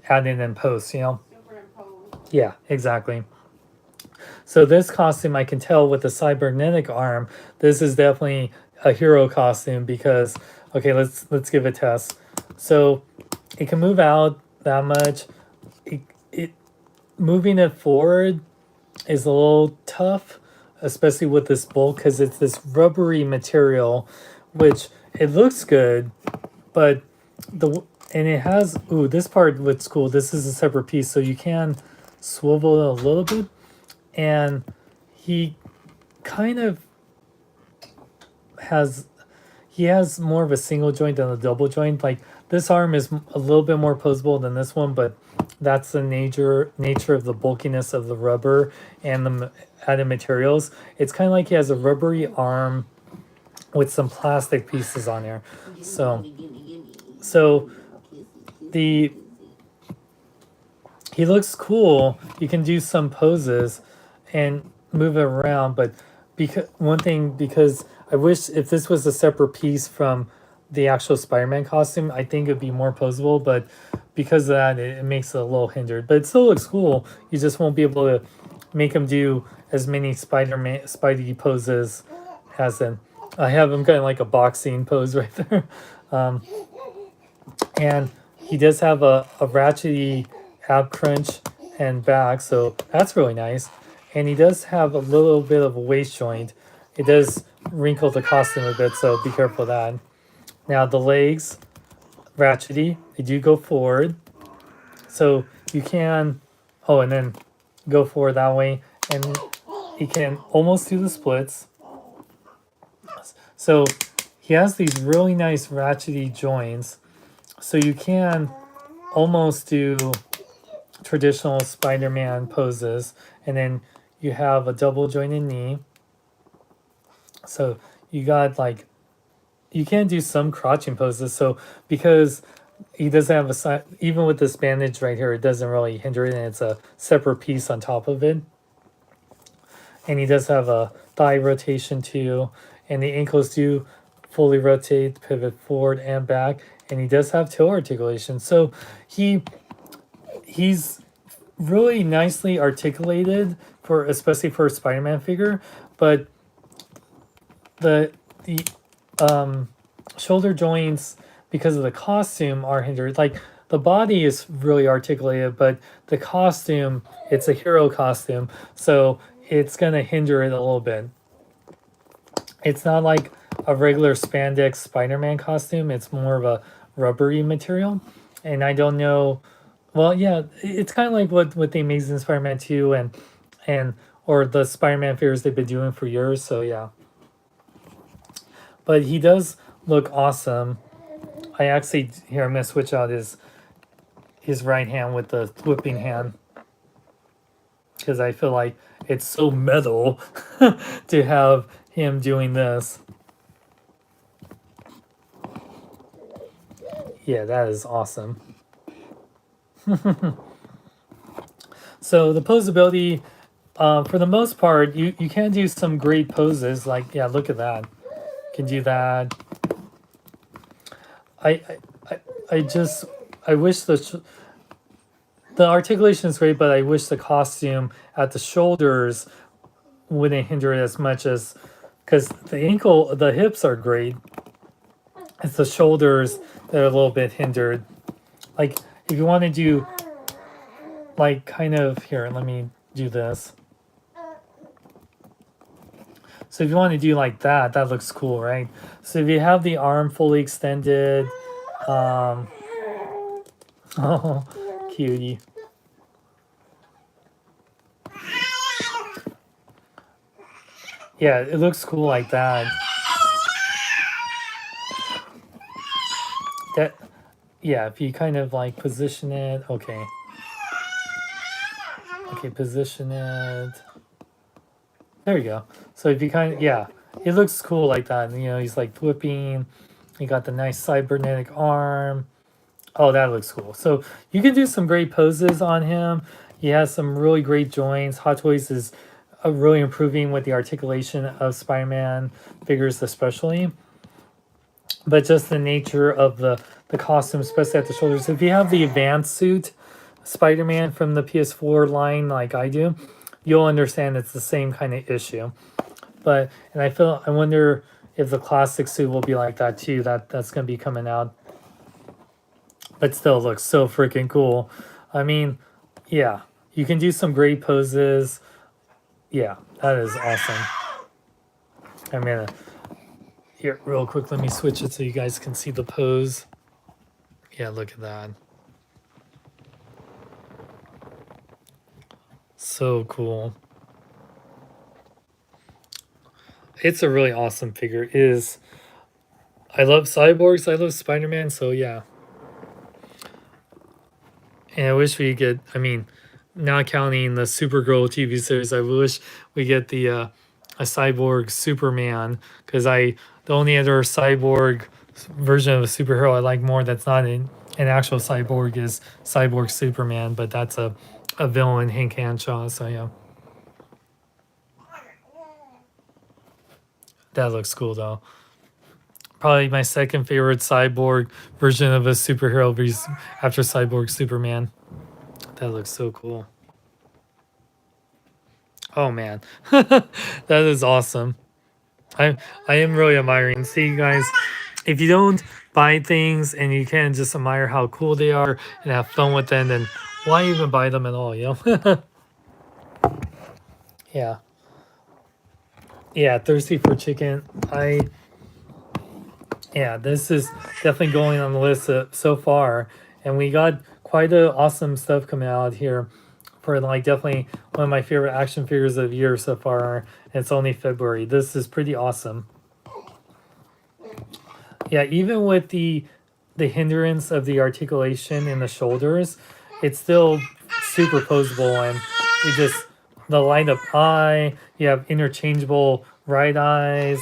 add it in post. Superimposed. Yeah, exactly. So this costume, I can tell with the cybernetic arm, this is definitely a hero costume because okay, let's give it a test. So it can move out that much. It moving it forward is a little tough, especially with this bulk because it's this rubbery material, which it looks good, but the and it has this part looks cool. This is a separate piece, so you can swivel it a little bit, and he kind of has he has more of a single joint than a double joint. Like this arm is a little bit more posable than this one, but that's the nature of the bulkiness of the rubber and the added materials. It's kind of like he has a rubbery arm with some plastic pieces on there. So the he looks cool. You can do some poses and move it around, but because I wish if this was a separate piece from the actual Spider-Man costume, I think it'd be more posable, but because of that it makes it a little hindered. But it still looks cool. You just won't be able to make him do as many Spidey poses as in I have him kind of like a boxing pose right there. Um, and he does have a ratchety ab crunch and back, so that's really nice. And he does have a little bit of a waist joint. It does wrinkle the costume a bit, so be careful of that. Now the legs, ratchety, they do go forward, so you can, and then go forward that way, and he can almost do the splits. So he has these really nice ratchety joints, so you can almost do traditional Spider-Man poses, and then you have a double jointed knee. So you got like you can do some crouching poses. So because he doesn't have a side, even with this bandage right here, it doesn't really hinder it, and it's a separate piece on top of it. And he does have a thigh rotation too, and the ankles do fully rotate, pivot forward and back, and he does have toe articulation. So he's really nicely articulated for especially for a Spider-Man figure, but the shoulder joints because of the costume are hindered. Like the body is really articulated, but the costume, it's a hero costume, so it's gonna hinder it a little bit. It's not like a regular spandex Spider-Man costume. It's more of a rubbery material, and I don't know. Well, yeah, it's kind of like what with the Amazing Spider-Man 2 and or the Spider-Man figures they've been doing for years. So yeah, but he does look awesome. I actually here I'm gonna switch out his right hand with the whipping hand because I feel like it's so metal to have him doing this. Yeah, that is awesome. So the posability, for the most part, you can do some great poses. Like yeah, look at that. Can do that. I I, I just I wish the articulation is great, but I wish the costume at the shoulders wouldn't hinder it as much as because the hips are great. It's the shoulders that are a little bit hindered. Like if you want to do like kind of here, let me do this. So if you want to do like that, that looks cool, right? So if you have the arm fully extended, oh, cutie. Yeah, it looks cool like that. that, yeah, if you kind of like position it, okay. Okay, position it. There we go. So if you kind of, yeah, it looks cool like that. You know, he's like flipping. He got the nice cybernetic arm. Oh, that looks cool. So you can do some great poses on him. He has some really great joints. Hot Toys is really improving with the articulation of Spider-Man figures, especially. But just the nature of the costume, especially at the shoulders. If you have the advanced suit Spider-Man from the PS4 line, like I do, you'll understand it's the same kind of issue. But and I wonder if the classic suit will be like that too. That's gonna be coming out. But still looks so freaking cool. I mean, yeah, you can do some great poses. Yeah, that is awesome. I'm gonna here real quick. Let me switch it so you guys can see the pose. Yeah, look at that. So cool. It's a really awesome figure. It is. I love cyborgs. I love Spider-Man. So yeah. And I wish we get. I mean, not counting the Supergirl TV series, I wish we get the a cyborg Superman, because the only other cyborg version of a superhero I like more that's not an actual cyborg is Cyborg Superman, but that's a villain, Hank Henshaw. So yeah, that looks cool though. Probably my second favorite cyborg version of a superhero after Cyborg Superman. That looks so cool. Oh man, that is awesome. I am really admiring. See, you guys, if you don't buy things and you can just admire how cool they are and have fun with them, then why even buy them at all? You know? Yeah, yeah. Thirsty for chicken. Yeah, this is definitely going on the list so far, and we got quite a awesome stuff coming out here for like definitely one of my favorite action figures of the year so far. And it's only February. This is pretty awesome. Yeah, even with the hindrance of the articulation in the shoulders, it's still super posable, and you just the light up eye. You have interchangeable right eyes.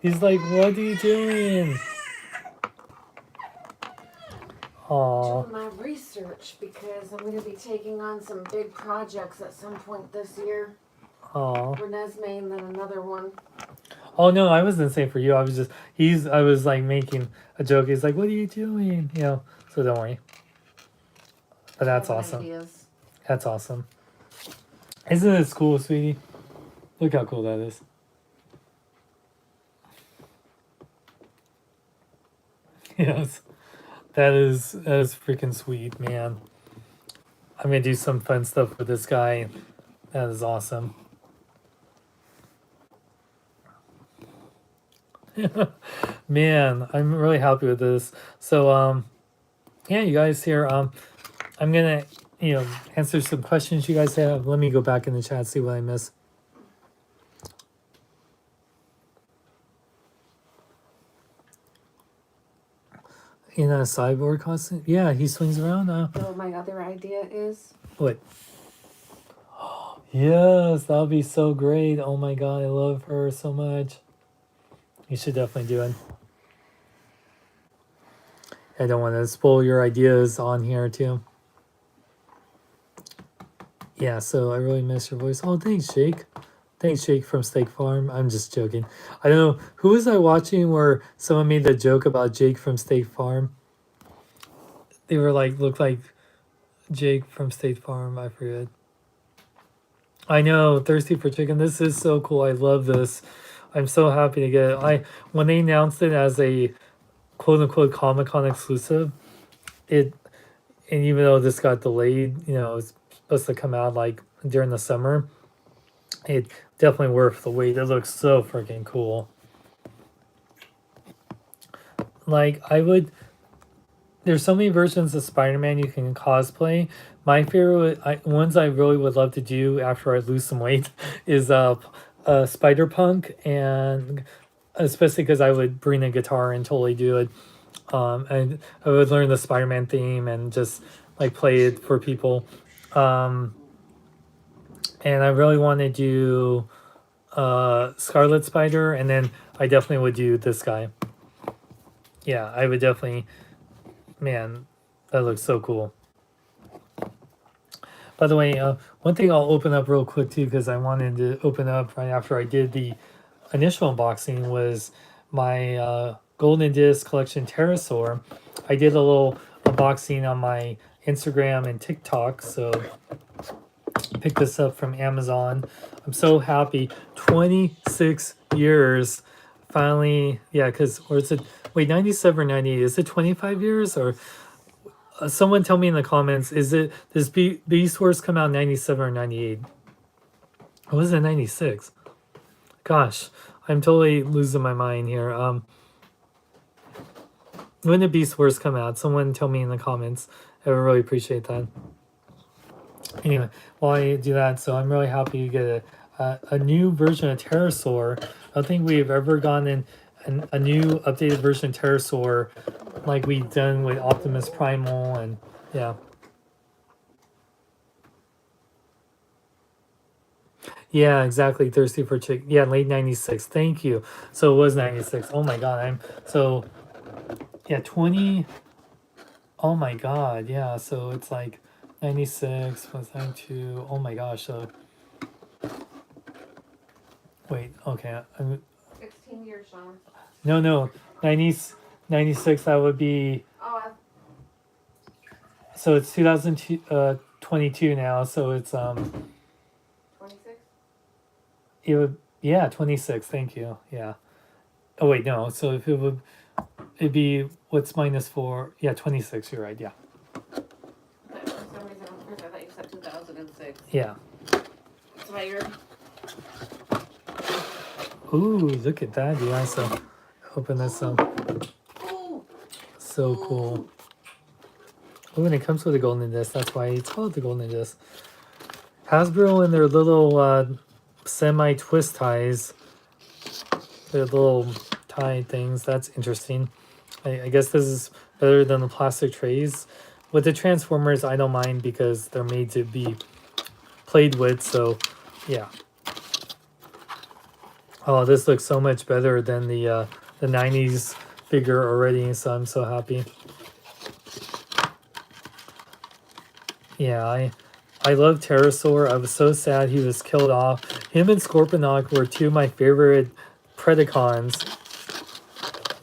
He's like, "What are you doing?" Aw. Doing my research because I'm going to be taking on some big projects at some point this year. Aw. Renesmee and then another one. Oh no, I wasn't saying for you. I was just I was like making a joke. He's like, "What are you doing?" You know. So don't worry. But that's awesome. Ideas. That's awesome. Isn't this cool, sweetie? Look how cool that is. Yes. That is freaking sweet, man. I'm gonna do some fun stuff with this guy. That is awesome. Man, I'm really happy with this. So yeah, you guys here, I'm gonna answer some questions you guys have. Let me go back in the chat, see what I missed. In a cyborg costume? Yeah, he swings around. So my other idea is What? Yes, that would be so great. Oh my god, I love her so much. You should definitely do it. I don't want to spoil your ideas on here too. Yeah, so I really miss your voice. Oh, thanks, Jake. Thanks, Jake from Steak Farm. I'm just joking. I don't know. Who was I watching where someone made the joke about Jake from State Farm? They were like, look like Jake from State Farm. I forget. I know. Thirsty for chicken. This is so cool. I love this. I'm so happy to get it. When they announced it as a quote unquote Comic-Con exclusive, and even though this got delayed, it's supposed to come out like during the summer, it definitely worth the wait. It looks so freaking cool. Like there's so many versions of Spider-Man you can cosplay. My favorite ones I really would love to do after I lose some weight is Spider-Punk and especially because I would bring a guitar and totally do it. And I would learn the Spider-Man theme and just like play it for people. Um, and I really want to do Scarlet Spider, and then I definitely would do this guy. Yeah, I would definitely. Man, that looks so cool. By the way, one thing I'll open up real quick too, because I wanted to open up right after I did the initial unboxing, was my Golden Disc Collection Pterosaur. I did a little unboxing on my Instagram and TikTok, so picked this up from Amazon. I'm so happy. 26 years. Finally, yeah, because, or is it, wait, 97 or 98? Is it 25 years? Or someone tell me in the comments, is it, does Beast Wars come out in 97 or 98? Or was it 96? Gosh, I'm totally losing my mind here. When did Beast Wars come out? Someone tell me in the comments. I would really appreciate that. Anyway, while I do that, so I'm really happy to get a new version of Pterosaur. I don't think we've ever gotten a new updated version of Pterosaur like we've done with Optimus Primal, and yeah. Yeah, exactly. Thirsty for chick. Yeah, late 96. Thank you. So it was 96. Oh my god, I'm so yeah, 20. Oh my god, yeah. So it's like 96 plus 92. Oh my gosh. So wait, okay. 16 years, Sean. No. 90, 96, that would be, Oh, so it's 2022 now, so it's 26? it would, yeah, 26. Thank you. Yeah. Oh wait, no. So if it'd be, what's minus 4? Yeah, 26. You're right. Yeah. For some reason, at first I thought you said 2006. Yeah. That's why you're. Ooh, look at that. Yeah. So open this up. Ooh. So cool. Oh, and it comes with a golden disc. That's why it's called the golden disc. Hasbro and their little semi twist ties. Their little tie things. That's interesting. I guess this is better than the plastic trays. With the Transformers, I don't mind because they're made to be played with. So, yeah. Oh, this looks so much better than the 90s figure already. So I'm so happy. Yeah, I love Pterosaur. I was so sad he was killed off. Him and Scorponok were two of my favorite Predacons.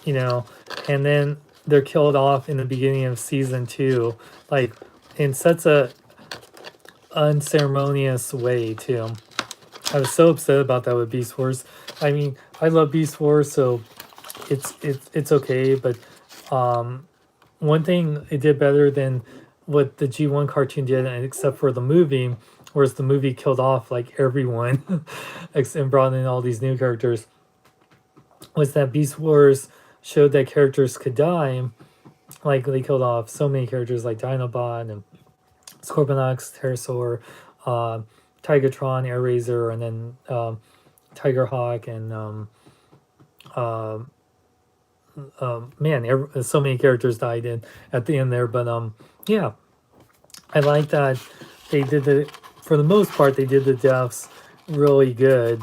You know, and then they're killed off in the beginning of season 2, like in such a unceremonious way too. I was so upset about that with Beast Wars. I mean, I love Beast Wars, so it's okay. But one thing it did better than what the G1 cartoon did, except for the movie, whereas the movie killed off like everyone and brought in all these new characters, was that Beast Wars showed that characters could die. Like they killed off so many characters like Dinobot and Scorponok, Pterosaur, Tigatron, Airraiser, and then Tigerhawk, and man, so many characters died at the end there. But yeah, I like that they did for the most part, they did the deaths really good.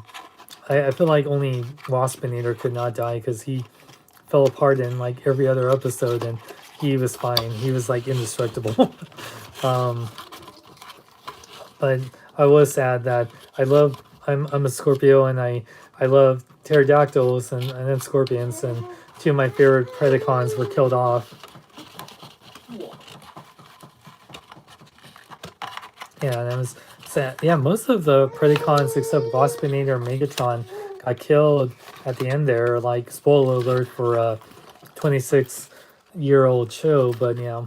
I feel like only Waspinator could not die because he fell apart in like every other episode, and he was fine. He was like indestructible. But I was sad that I'm a Scorpio, and I love pterodactyls and then scorpions, and two of my favorite Predacons were killed off. Yeah, and it was sad. Yeah, most of the Predacons except Waspinator and Megatron got killed at the end there. Like, spoiler alert for a 26-year-old show, but yeah.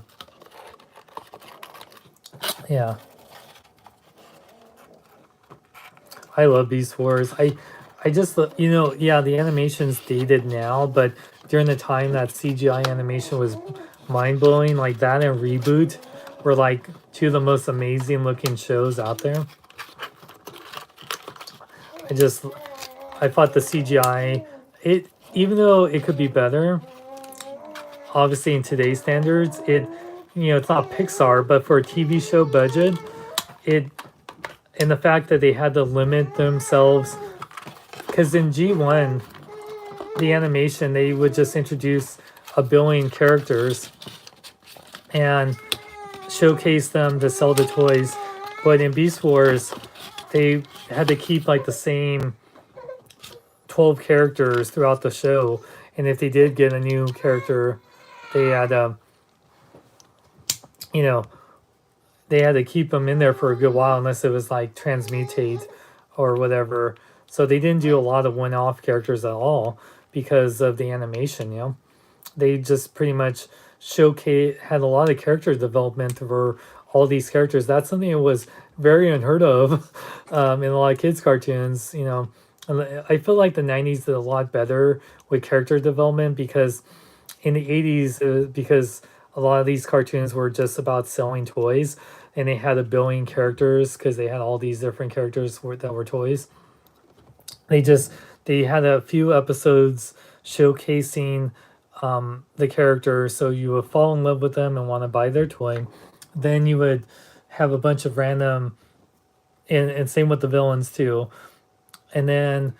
Yeah. I love Beast Wars. I just, you know, yeah, the animation's dated now, but during the time that CGI animation was mind-blowing, like that and Reboot were like two of the most amazing looking shows out there. I thought the CGI, even though it could be better, obviously in today's standards, it's not Pixar, but for a TV show budget, it and the fact that they had to limit themselves, because in G1, the animation, they would just introduce a billion characters and showcase them to sell the toys. But in Beast Wars, they had to keep like the same 12 characters throughout the show. And if they did get a new character, they had you know, they had to keep them in there for a good while unless it was like transmutate or whatever. So they didn't do a lot of one-off characters at all because of the animation. They just pretty much had a lot of character development for all these characters. That's something that was very unheard of in a lot of kids cartoons. And I feel like the 90s did a lot better with character development, because in the 80s, because a lot of these cartoons were just about selling toys, and they had a billion characters because they had all these different characters that were toys. They had a few episodes showcasing the characters, so you would fall in love with them and want to buy their toy. Then you would have a bunch of random, and same with the villains too. And then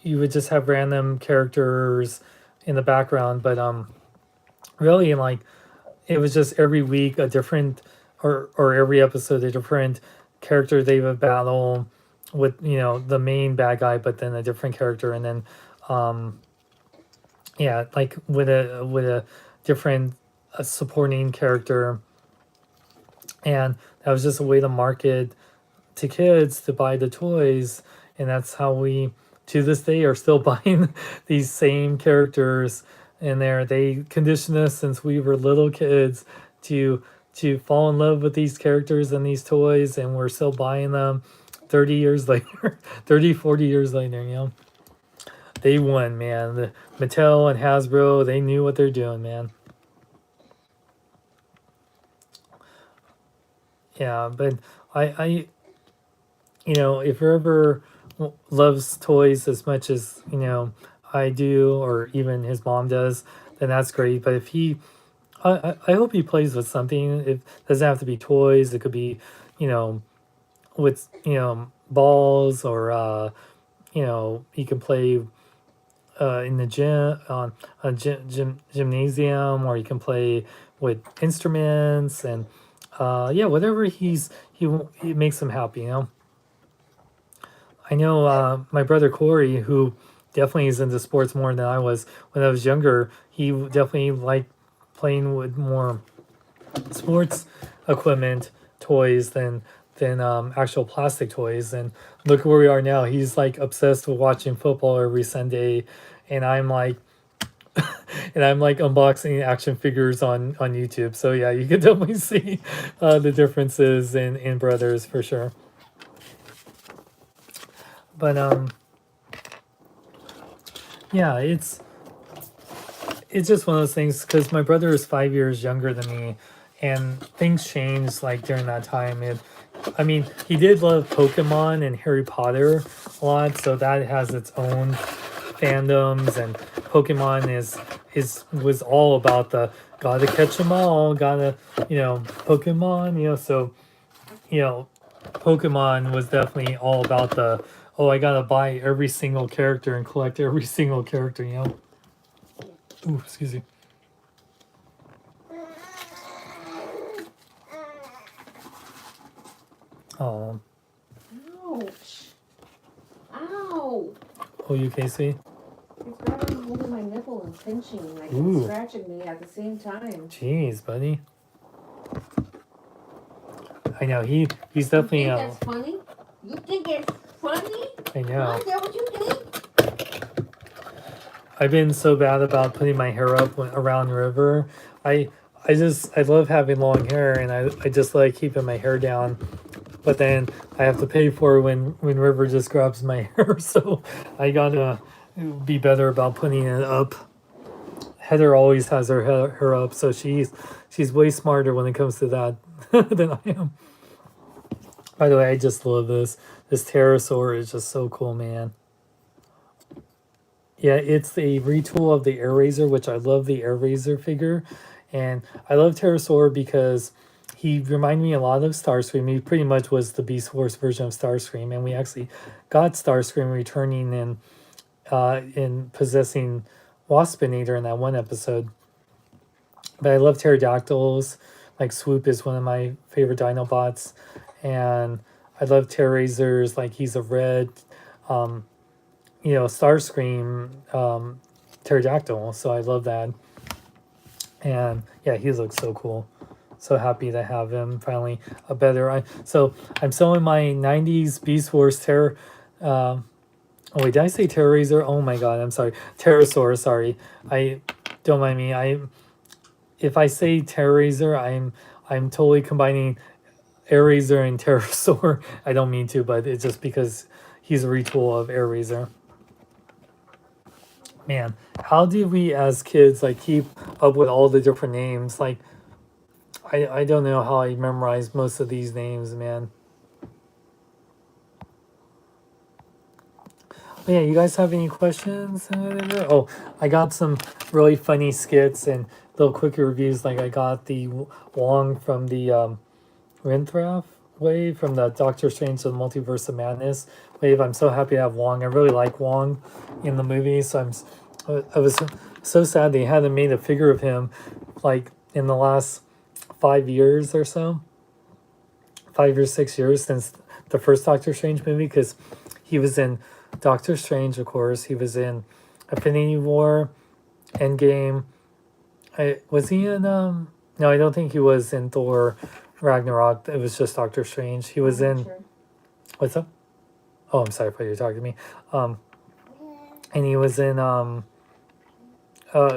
you would just have random characters in the background, but really, like, it was just every week a different, or every episode a different character they would battle with, the main bad guy, but then a different character, and then like with a different supporting character. And that was just a way to market to kids to buy the toys, and that's how we to this day are still buying these same characters. And they conditioned us since we were little kids to fall in love with these characters and these toys, and we're still buying them 30 years later, 30, 40 years later. They won, man. The Mattel and Hasbro, they knew what they're doing, man. Yeah, but I if you're ever loves toys as much as I do, or even his mom does, then that's great. But if I hope he plays with something. It doesn't have to be toys. It could be with balls, or he can play in the gym, on a gymnasium, or you can play with instruments, and whatever he makes him happy. I know my brother Corey, who definitely is into sports more than I was when I was younger. He definitely liked playing with more sports equipment toys than actual plastic toys. And look where we are now. He's like obsessed with watching football every Sunday, and I'm like unboxing action figures on YouTube. So yeah, you can definitely see the differences in brothers for sure. But yeah, it's just one of those things, because my brother is 5 years younger than me, and things changed like during that time. I mean, he did love Pokemon and Harry Potter a lot, so that has its own fandoms. And Pokemon was all about the gotta catch them all, gotta Pokemon, so Pokemon was definitely all about the, oh, I gotta buy every single character and collect every single character. Ooh, excuse me. Oh. Ouch. Ow. Oh, you Casey? He's grabbing holding my nipple and pinching, like, Ooh. and scratching me at the same time. Jeez, buddy. I know he's definitely. You think that's funny? You think it's funny? I know. Is that what you think? I've been so bad about putting my hair up around River. I love having long hair, and I just like keeping my hair down. But then I have to pay for it when River just grabs my hair. So I gotta be better about putting it up. Heather always has her hair up, so she's way smarter when it comes to that than I am. By the way, I just love this. This pterosaur is just so cool, man. Yeah, it's a retool of the Air Razor, which I love the Air Razor figure. And I love Pterosaur because he reminded me a lot of Starscream. He pretty much was the Beast Wars version of Starscream. And we actually got Starscream returning and in possessing Waspinator in that one episode. But I love pterodactyls. Like Swoop is one of my favorite Dinobots, and I love Terrazers. Like he's a red, um, Starscream pterodactyl. So I love that, and yeah, he looks so cool. So happy to have him finally a better. So I'm selling my '90s Beast Wars Terror. Oh wait, did I say Terroraiser? Oh my god, I'm sorry, Pterosaur. Sorry, I don't mind me. If I say Terroraiser, I'm totally combining Airraiser and Pterosaur. I don't mean to, but it's just because he's a retool of Airraiser. Man, how did we as kids like keep up with all the different names? Like I don't know how I memorized most of these names, man. But yeah, you guys have any questions? Oh, I got some really funny skits and little quick reviews. Like I got the Wong from the Rinthrath wave from the Doctor Strange to the Multiverse of Madness wave. I'm so happy to have Wong. I really like Wong in the movie, so I was so sad they hadn't made a figure of him like in the last 5 years or so, 5 or 6 years since the first Doctor Strange movie, because he was in Doctor Strange, of course. He was in Infinity War, Endgame. Was he in No, I don't think he was in Thor Ragnarok. It was just Doctor Strange. He was in Sure. what's up? Oh, I'm sorry, I thought you were talking to me. And he was in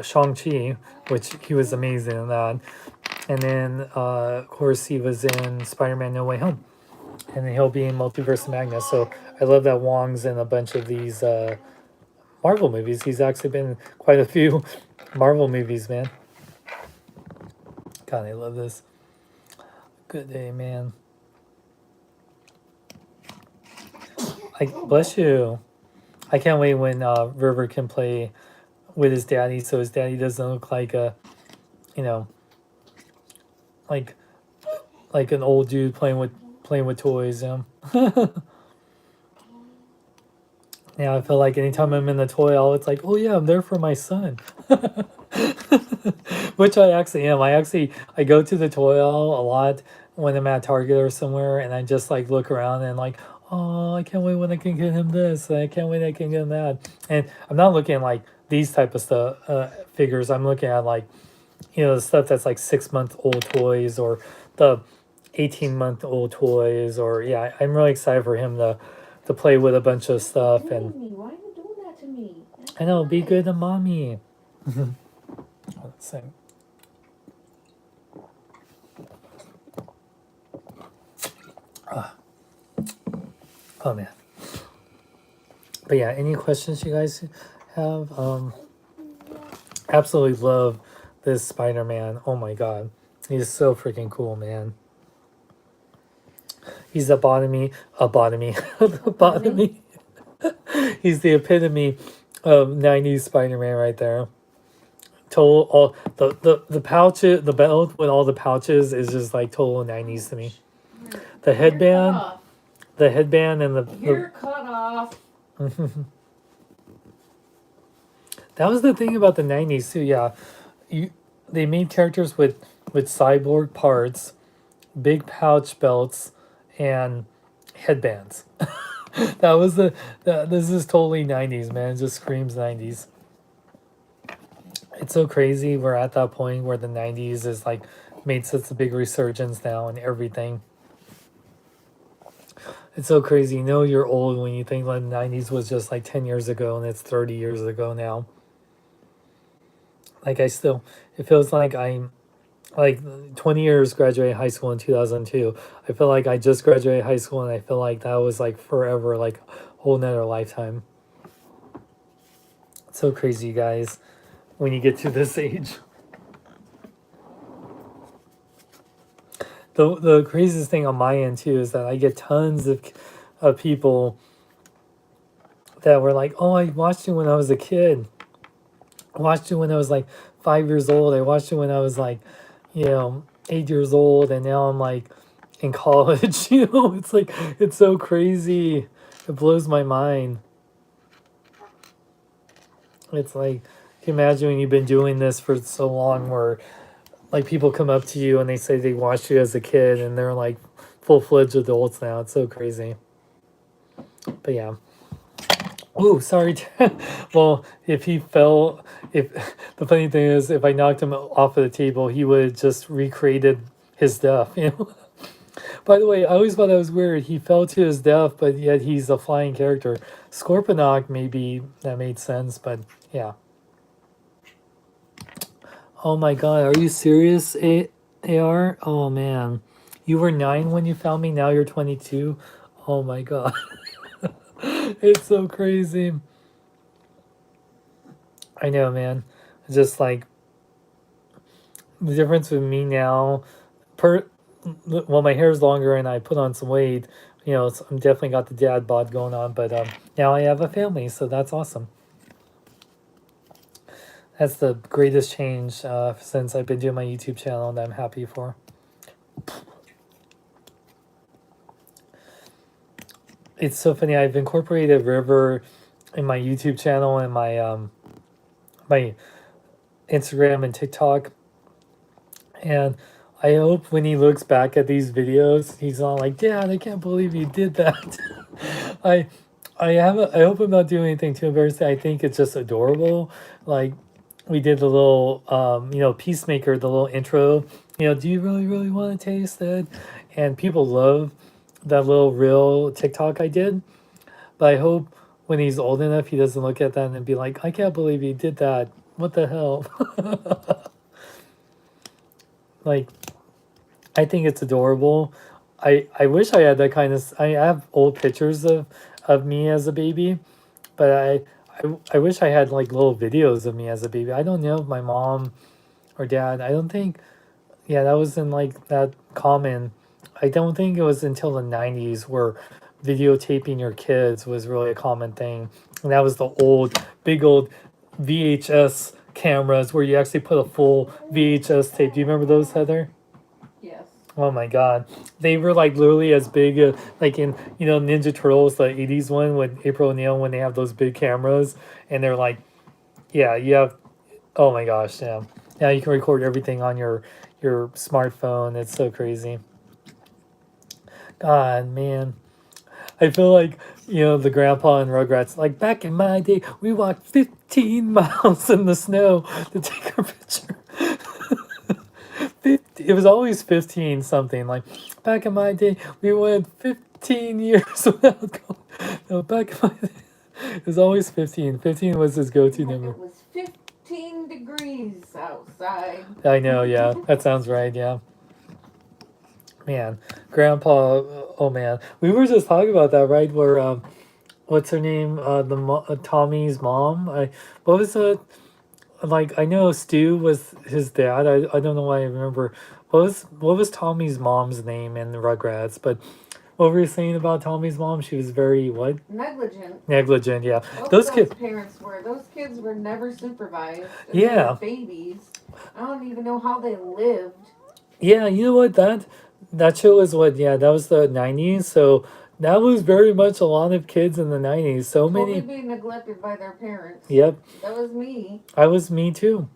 Shang-Chi, which he was amazing in that. And then of course he was in Spider-Man No Way Home. And then he'll be in Multiverse of Madness. So I love that Wong's in a bunch of these Marvel movies. He's actually been in quite a few Marvel movies, man. God, I love this. Good day, man. Bless you. I can't wait when River can play with his daddy, so his daddy doesn't look like a, you know, like an old dude playing with toys. Yeah, I feel like anytime I'm in the toy aisle, it's like, oh yeah, I'm there for my son. Which I actually am. I go to the toy aisle a lot when I'm at Target or somewhere, and I just like look around and like, oh, I can't wait when I can get him this. I can't wait I can get him that. And I'm not looking at like these type of stuff figures. I'm looking at like, the stuff that's like 6 month old toys or the 18-month-old toys, or yeah, I'm really excited for him to play with a bunch of stuff. And Why are you doing that to me? I know, be good to mommy. Let's see. Oh man. But yeah, any questions you guys have? Absolutely love this Spider-Man. Oh my god. He's so freaking cool, man. He's a bottomy. The bottomy. He's the epitome of 90s Spider-Man right there. Total all the pouches, the belt with all the pouches is just like total 90s to me. The headband, and You're cut off. that was the thing about the 90s too. Yeah, they made characters with cyborg parts, big pouch belts, and headbands. That was this is totally 90s, man. It just screams 90s. It's so crazy we're at that point where the 90s is like made such a big resurgence now and everything. It's so crazy. You're old when you think like the 90s was just like 10 years ago and it's 30 years ago now. Like it feels like I'm like 20 years graduated high school in 2002. I feel like I just graduated high school and I feel like that was like forever, like a whole nother lifetime. It's so crazy, guys, when you get to this age. The craziest thing on my end too is that I get tons of people that were like, oh, I watched it when I was a kid. I watched it when I was like 5 years old. I watched it when I was like, 8 years old, and now I'm like in college. It's like it's so crazy. It blows my mind. It's like, can you imagine when you've been doing this for so long, where like people come up to you and they say they watched you as a kid, and they're like full-fledged adults now. It's so crazy. But yeah. Oh, sorry. Well, if he fell, if the funny thing is, if I knocked him off of the table, he would have just recreated his death. By the way, I always thought that was weird. He fell to his death, but yet he's a flying character. Scorponok, maybe that made sense, but yeah. Oh my god, are you serious, AR? Oh man. You were 9 when you found me, now you're 22? Oh my god. It's so crazy. I know, man. Just like the difference with me now, well, my hair's longer and I put on some weight. I'm definitely got the dad bod going on, but now I have a family, so that's awesome. That's the greatest change since I've been doing my YouTube channel that I'm happy for. It's so funny. I've incorporated River in my YouTube channel and my Instagram and TikTok, and I hope when he looks back at these videos, he's all like, "Dad, I can't believe you did that." I I hope I'm not doing anything too embarrassing. I think it's just adorable. Like we did the little Peacemaker, the little intro. Do you really want to taste it? And people love that little real TikTok I did. But I hope when he's old enough, he doesn't look at that and be like, I can't believe he did that. What the hell? Like, I think it's adorable. I wish I had that kind of. I have old pictures of me as a baby, but I wish I had like little videos of me as a baby. I don't know if my mom or dad. I don't think. Yeah, that wasn't like that common. I don't think it was until the 90s where videotaping your kids was really a common thing. And that was the big old VHS cameras where you actually put a full VHS tape. Do you remember those, Heather? Yes. Oh my God. They were like literally as big, like in, Ninja Turtles, the 80s one with April O'Neil, when they have those big cameras and they're like, yeah, you have, oh my gosh, yeah. Now you can record everything on your smartphone. It's so crazy. God, man. I feel like, the grandpa in Rugrats, like back in my day, we walked 15 miles in the snow to take a picture. It was always 15 something. Like back in my day, we went 15 years without going. No, back in my day, it was always 15. 15 was his go-to number. It was 15 degrees outside. I know, yeah. That sounds right, yeah. Man, Grandpa, oh man. We were just talking about that, right? Where, what's her name? Tommy's mom. What was it? Like, I know Stu was his dad. I don't know why I remember. What was Tommy's mom's name in the Rugrats? But what were you saying about Tommy's mom? She was very, what? Negligent. Negligent, yeah. Those parents were. Those kids were never supervised. And Yeah. They were babies. I don't even know how they lived. Yeah, you know what? That show was that was the 90s. So that was very much a lot of kids in the 90s. So Totally many. being neglected by their parents. Yep. That was me. I was me too.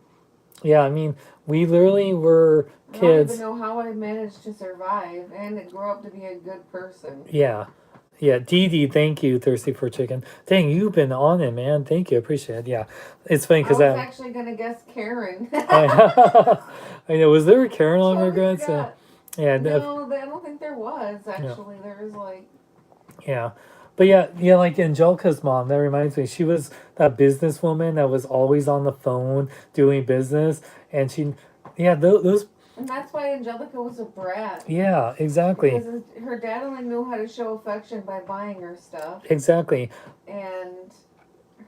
Yeah, I mean, we literally were I don't kids. even know how I managed to survive and to grow up to be a good person. Yeah. Yeah, Dee Dee, thank you, Thirsty for Chicken. Dang, you've been on it, man. Thank you, appreciate it. Yeah, it's funny because I was actually gonna guess Karen. I know. Was there a Karen on Totally Rugrats? forgot. Yeah, No, I don't think there was actually. There was like. yeah, but yeah, like Angelica's mom. That reminds me. She was that businesswoman that was always on the phone doing business, and those. And that's why Angelica was a brat. Yeah, exactly. Because her dad only knew how to show affection by buying her stuff. Exactly. And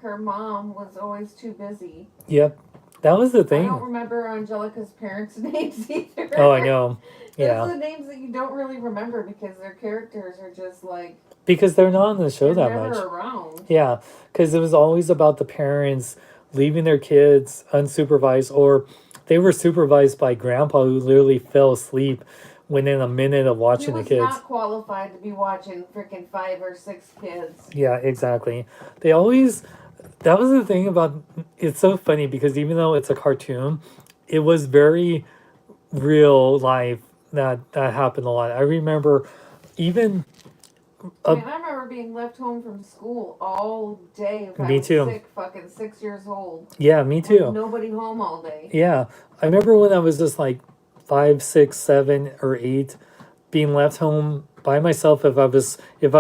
her mom was always too busy. Yep. That was the I don't thing. remember Angelica's parents' names either. Oh, I know. Those Yeah. are the names that you don't really remember because their characters are just like Because they're not on the show they're that never much. around. Yeah. Because it was always about the parents leaving their kids unsupervised, or they were supervised by grandpa who literally fell asleep within a minute of He watching the was kids. not qualified to be watching freaking 5 or 6 kids. Yeah, exactly. They always, that was the thing about, it's so funny because even though it's a cartoon, it was very real life that happened a lot. I remember even, I mean, I remember being left home from school all day if I me was too. sick, fucking 6 years old. Yeah, me With too. nobody home all day. Yeah, I remember when I was just like 5, 6, 7, or 8, being left home by myself. If I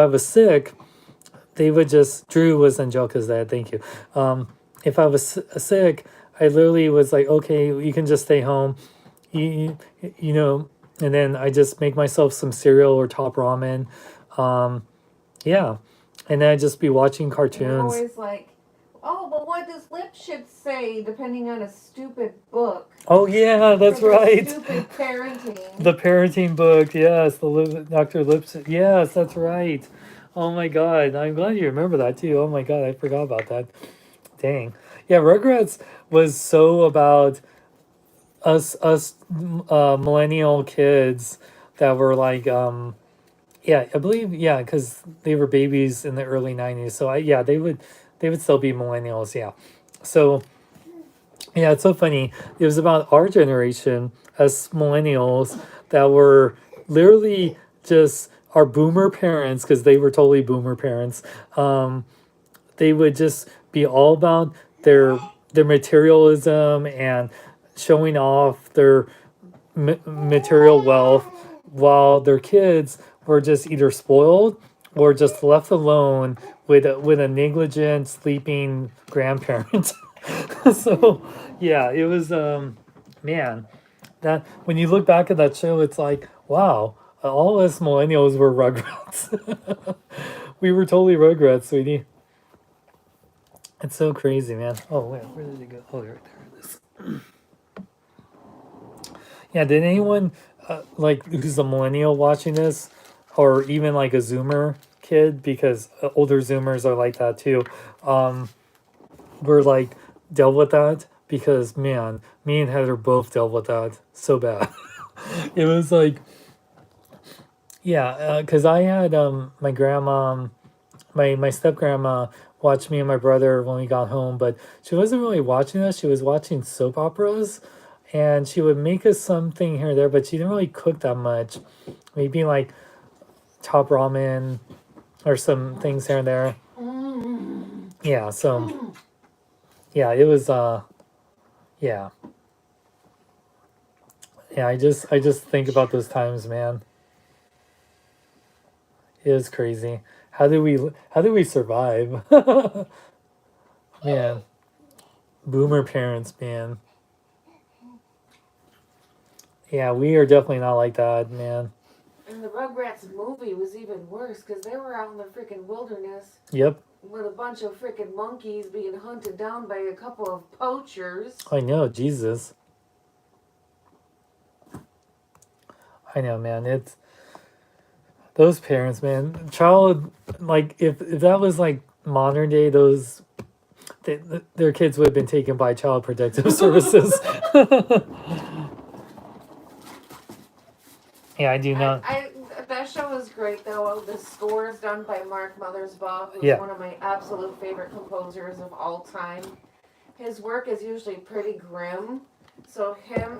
was sick, they would just, Drew was Angelica's dad. Thank you. If I was sick, I literally was like, okay, you can just stay home. You know, and then I just make myself some cereal or top ramen. Yeah, and then I'd just be watching And they're cartoons. always like, oh, but what does Lipshit say depending on a stupid book? Oh yeah, that's For their right. Stupid parenting. The parenting book, yes, Dr. Lips, yes, that's right. Oh my God, I'm glad you remember that too. Oh my God, I forgot about that. Dang, yeah, Rugrats was so about us millennial kids that were like, yeah, I believe, yeah, because they were babies in the early '90s. So yeah, they would still be millennials, yeah. So yeah, it's so funny. It was about our generation as millennials that were literally just our boomer parents, because they were totally boomer parents. They would just be all about their materialism and showing off their material wealth, while their kids were just either spoiled or just left alone with a negligent sleeping grandparent. So yeah, it was man, that when you look back at that show, it's like, wow, all us millennials were Rugrats. We were totally Rugrats, sweetie. It's so crazy, man. Oh wait, where did it go? Oh, right there it is. Yeah, did anyone like who's a millennial watching this, or even like a Zoomer kid, because older Zoomers are like that too. Were like dealt with that, because man, me and Heather both dealt with that so bad. It was like, yeah, because I had my grandma, my step grandma watched me and my brother when we got home, but she wasn't really watching us. She was watching soap operas, and she would make us something here or there, but she didn't really cook that much. Maybe like top ramen or some things here and there. Yeah, so yeah, it was yeah. Yeah, I just think about those times, man. It was crazy. How do we survive? Man, boomer parents, man. Yeah, we are definitely not like that, man. And the Rugrats movie was even worse because they were out in the freaking wilderness Yep, with a bunch of freaking monkeys being hunted down by a couple of poachers. I know, Jesus. I know, man. It's those parents, man. Child, like if that was like modern day, their kids would have been taken by Child Protective Services. Yeah, I do not. That show was great though. The score is done by Mark Mothersbaugh, who's Yeah. one of my absolute favorite composers of all time. His work is usually pretty grim, so him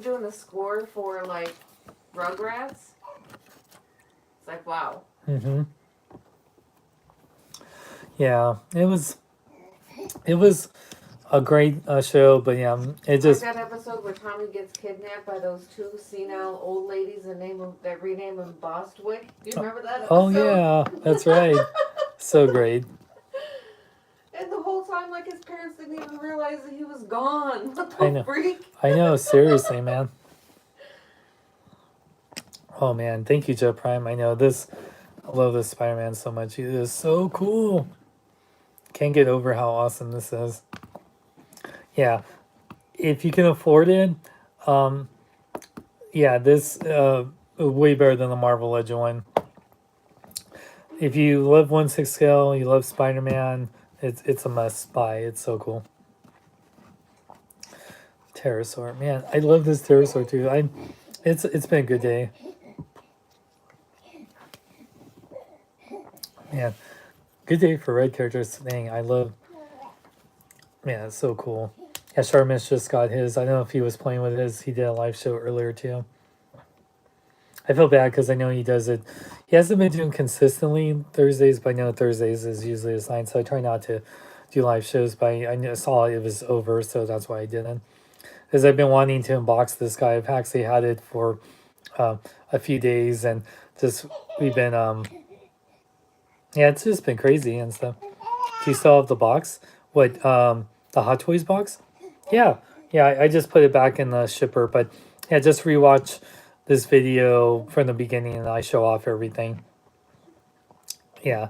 doing the score for like Rugrats, it's like wow. Mm-hmm. Yeah, it was a great show, but yeah, it just Like that episode where Tommy gets kidnapped by those two senile old ladies that rename him Bostwick. Do you remember that episode? oh yeah, that's right. So great. And the whole time, like, his parents didn't even realize that he was gone. What I the know. freak? I know, seriously, man. Oh man, thank you, Joe Prime. I know this. I love this Spider-Man so much. He is so cool. Can't get over how awesome this is. Yeah, if you can afford it, um, yeah, this way better than the Marvel Legend one. If you love 1/6 scale, you love Spider Man, it's a must buy. It's so cool. Pterosaur, man, I love this pterosaur too. It's been a good day, man. Good day for red characters. Dang, I love. Man, it's so cool. Yeah, Sharmish just got his. I don't know if he was playing with his. He did a live show earlier too. I feel bad because I know he does it. He hasn't been doing consistently Thursdays, but I know Thursdays is usually his line, so I try not to do live shows. But I saw it was over, so that's why I didn't. Because I've been wanting to unbox this guy. I've actually had it for a few days, and just we've been yeah, it's just been crazy and stuff. Do you still have the box? What the Hot Toys box? Yeah, yeah. I just put it back in the shipper, but yeah, just rewatch this video from the beginning, and I show off everything. Yeah,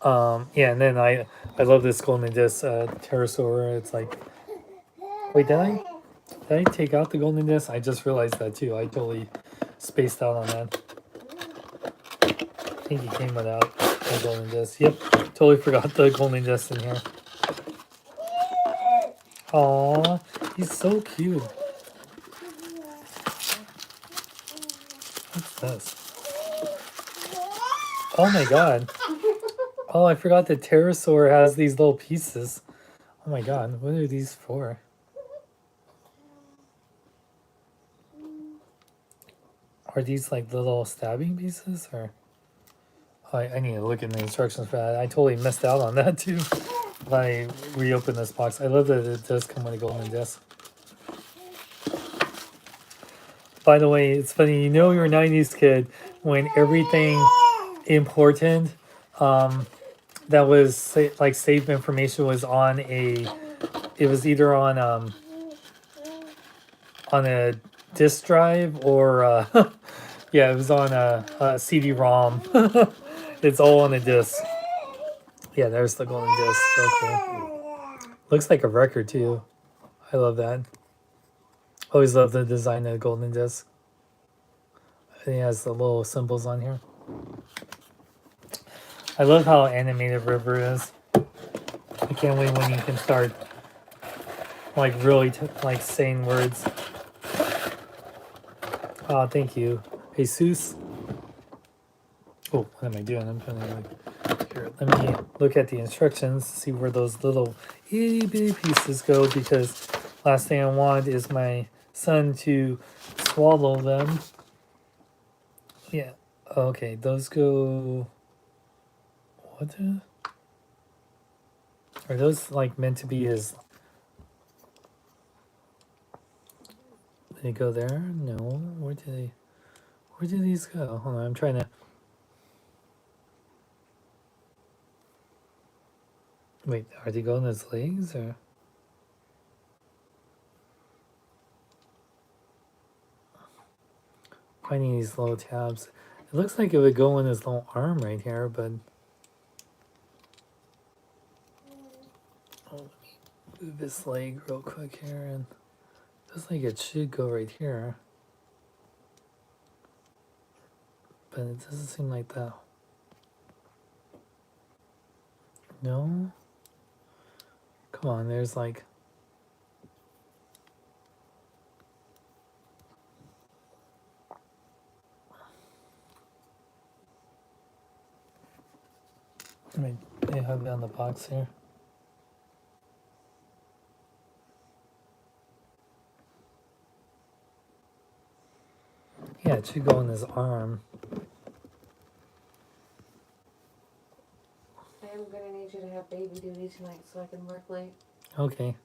yeah, and then I love this golden disc pterosaur. It's like, wait, did I take out the golden disc? I just realized that too. I totally spaced out on that. I think he came without the golden disc. Yep, totally forgot the golden disc in here. Aw, he's so cute. What's this? Oh my god. Oh, I forgot the pterosaur has these little pieces. Oh my god, what are these for? Are these like little stabbing pieces or? Oh, I need to look in the instructions for that. I totally missed out on that too. When I reopen this box. I love that it does come with a golden disc. By the way, it's funny, you know you're a 90s kid when everything important that was like saved information was on a, it was either on a disk drive or yeah, it was on a CD-ROM. It's all on a disc. Yeah, there's the golden disc. So cool. Looks like a record too. I love that. Always love the design of the golden disc. It has the little symbols on here. I love how animated River is. I can't wait when you can start like really like saying words. Oh, thank you, Jesus. Oh, what am I doing? I'm trying to like here. Let me look at the instructions, see where those little itty bitty pieces go, because last thing I want is my son to swallow them. Yeah. Okay, those go. What? Are those like meant to be his? Did they go there? No. Where did they? Where did these go? Hold on, I'm trying to. Wait, are they going his legs or? Finding these little tabs. It looks like it would go in his little arm right here, but. Oh, let me move this leg real quick here, and it looks like it should go right here. But it doesn't seem like that. No? Come on, there's like. I mean, they have it on the box here. Yeah, it should go in his arm. I'm gonna need you to have baby duty tonight so I can work late. Okay.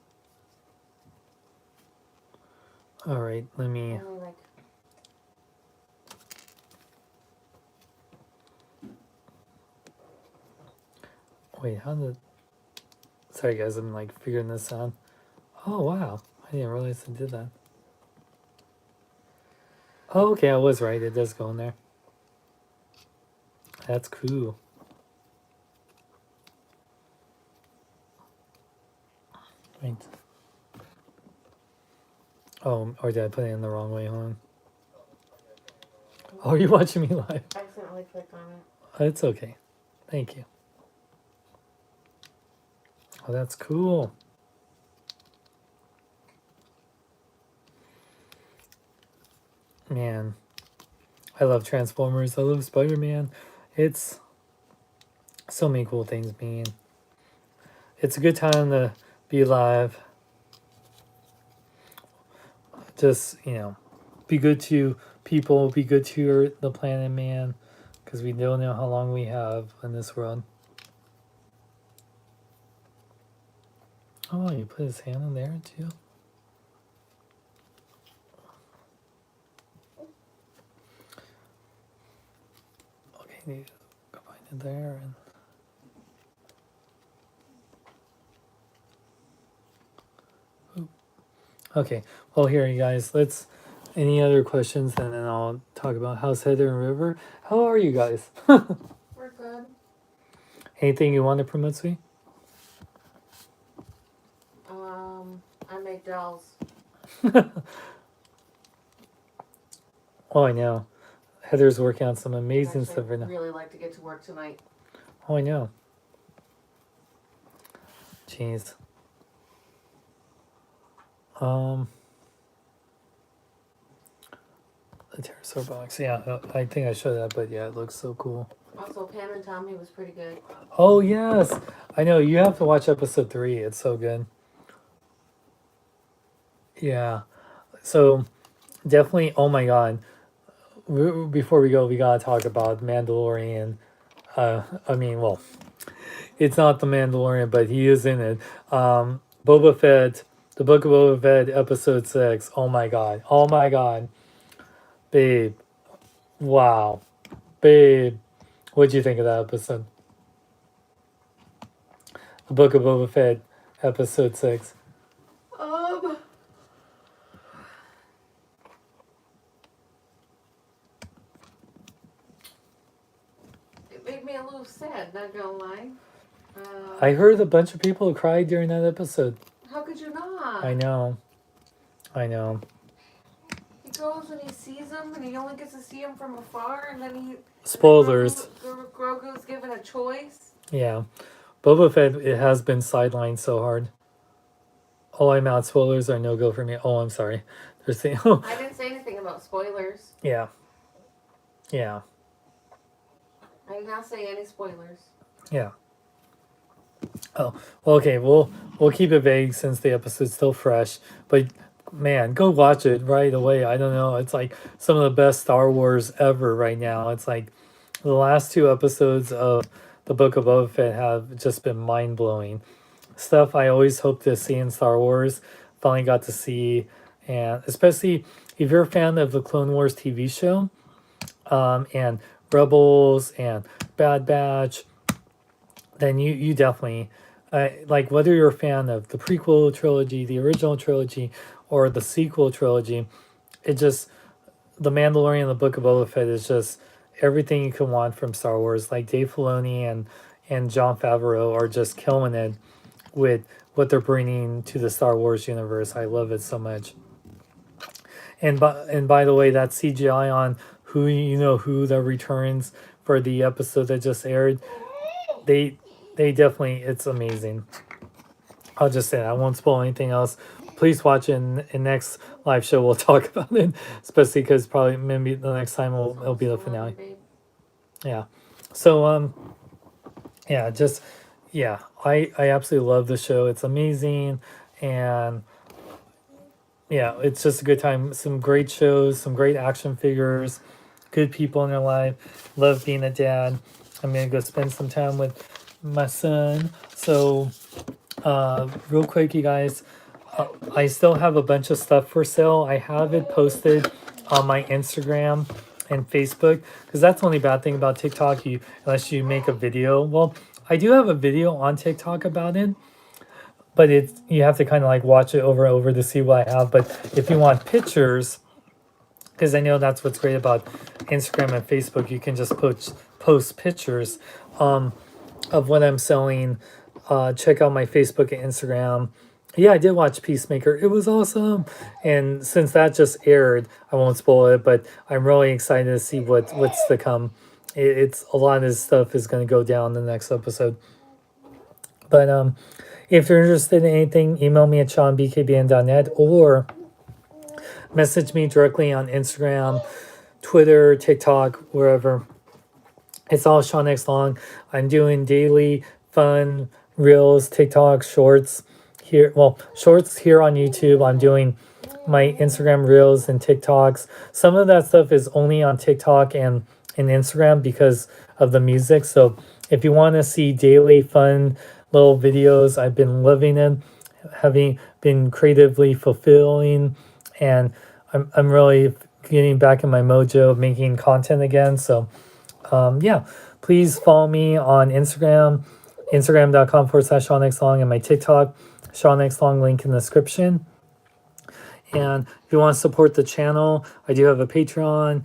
All right, let me. Only like Wait, how did. Sorry, guys, I'm like figuring this out. Oh, wow. I didn't realize it did that. Oh, okay, I was right. It does go in there. That's cool. Wait. Oh, or did I put it in the wrong way? Hold on. Oh, are you watching me live? I accidentally clicked on it. Oh, it's okay. Thank you. Oh, that's cool. Man, I love Transformers. I love Spider-Man. It's so many cool things, man. It's a good time to be alive. Just, be good to people, be good to the planet, man. Because we don't know how long we have in this world. Oh, you put his hand in there, too? Okay, need to go find it there. Okay, well, here, you guys, any other questions, and then I'll talk about how's Heather and River. How are you guys? We're good. Anything you want to promote, sweet? I make dolls. Oh, I know. Heather's working on some amazing Actually, stuff right now. really like to get to work tonight. Oh, I know. Jeez. The pterosaur box. Yeah, I think I showed that, but yeah, it looks so cool. Also, Pam and Tommy was pretty good. Oh, yes. I know. You have to watch episode 3. It's so good. Yeah. So, definitely, oh my God. Before we go, we gotta talk about Mandalorian. Well, it's not the Mandalorian, but he is in it. Boba Fett, the Book of Boba Fett, episode 6. Oh my God. Oh my God. Babe. Wow. Babe. What'd you think of that episode? The Book of Boba Fett, episode 6. It made me a little sad, not gonna lie. I heard a bunch of people cried during that episode. How could you not? I know. I know. He goes and he sees him, and he only gets to see him from afar, and then he... Spoilers. Grogu's given a choice. Yeah. Boba Fett, it has been sidelined so hard. Oh, I'm out. Spoilers are no go for me. Oh, I'm sorry. They're saying, oh. I didn't say anything about spoilers. Yeah. Yeah. I did not say any spoilers. Yeah. Oh, well, okay. We'll keep it vague since the episode's still fresh. But man, go watch it right away. I don't know. It's like some of the best Star Wars ever right now. It's like the last 2 episodes of the Book of Boba Fett have just been mind blowing. Stuff I always hoped to see in Star Wars, finally got to see, and especially if you're a fan of the Clone Wars TV show, and Rebels and Bad Batch, then you definitely like, whether you're a fan of the prequel trilogy, the original trilogy, or the sequel trilogy. It just, the Mandalorian and the Book of Boba Fett is just everything you can want from Star Wars. Like Dave Filoni and Jon Favreau are just killing it with what they're bringing to the Star Wars universe. I love it so much. And by the way, that CGI on who that returns for the episode that just aired, they definitely, it's amazing. I'll just say that. I won't spoil anything else. Please watch it in next live show. We'll talk about it, especially because probably maybe the next time it'll be the finale. Yeah. So I absolutely love the show. It's amazing, and yeah, it's just a good time. Some great shows, some great action figures, good people in their life. Love being a dad. I'm gonna go spend some time with my son. So, real quick, you guys, I still have a bunch of stuff for sale. I have it posted on my Instagram and Facebook, because that's the only bad thing about TikTok. Unless you make a video. Well, I do have a video on TikTok about it, but you have to kind of like watch it over and over to see what I have. But if you want pictures, because I know that's what's great about Instagram and Facebook, you can just post pictures of what I'm selling. Check out my Facebook and Instagram, Yeah, I did watch Peacemaker. It was awesome. And since that just aired, I won't spoil it, but I'm really excited to see what's to come. It's a lot of this stuff is going to go down in the next episode. But if you're interested in anything, email me at seanbkbn.net or message me directly on Instagram, Twitter, TikTok, wherever. It's all Sean X Long. I'm doing daily fun reels, TikTok, shorts here. Well, shorts here on YouTube. I'm doing my Instagram reels and TikToks. Some of that stuff is only on TikTok and Instagram because of the music. So if you want to see daily fun little videos, I've been living in, having been creatively fulfilling, and I'm really getting back in my mojo of making content again. So yeah, please follow me on Instagram, instagram.com/Sean X Long, and my TikTok, Sean X Long, link in the description. And if you want to support the channel, I do have a Patreon.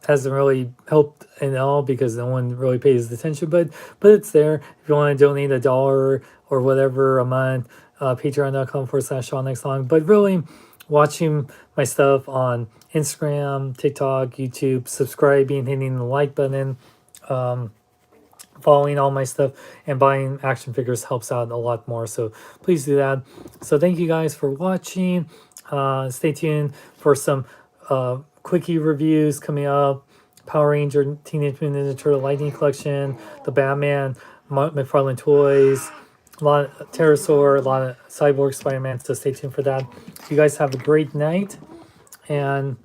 Hasn't really helped at all because no one really pays attention, but it's there. If you want to donate $1 or whatever a month, patreon.com/Sean X Long. But really, watching my stuff on Instagram, TikTok, YouTube, subscribing, hitting the like button, following all my stuff, and buying action figures helps out a lot more. So please do that. So thank you guys for watching. Stay tuned for some quickie reviews coming up. Power Ranger Teenage Mutant Ninja Turtle Lightning Collection, the Batman McFarlane toys, a lot of Pterosaur, a lot of Cyborg Spider-Man, so stay tuned for that. You guys have a great night, and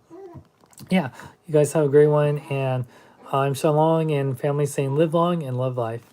yeah, you guys have a great one, and I'm Sean Long, and family saying live long and love life.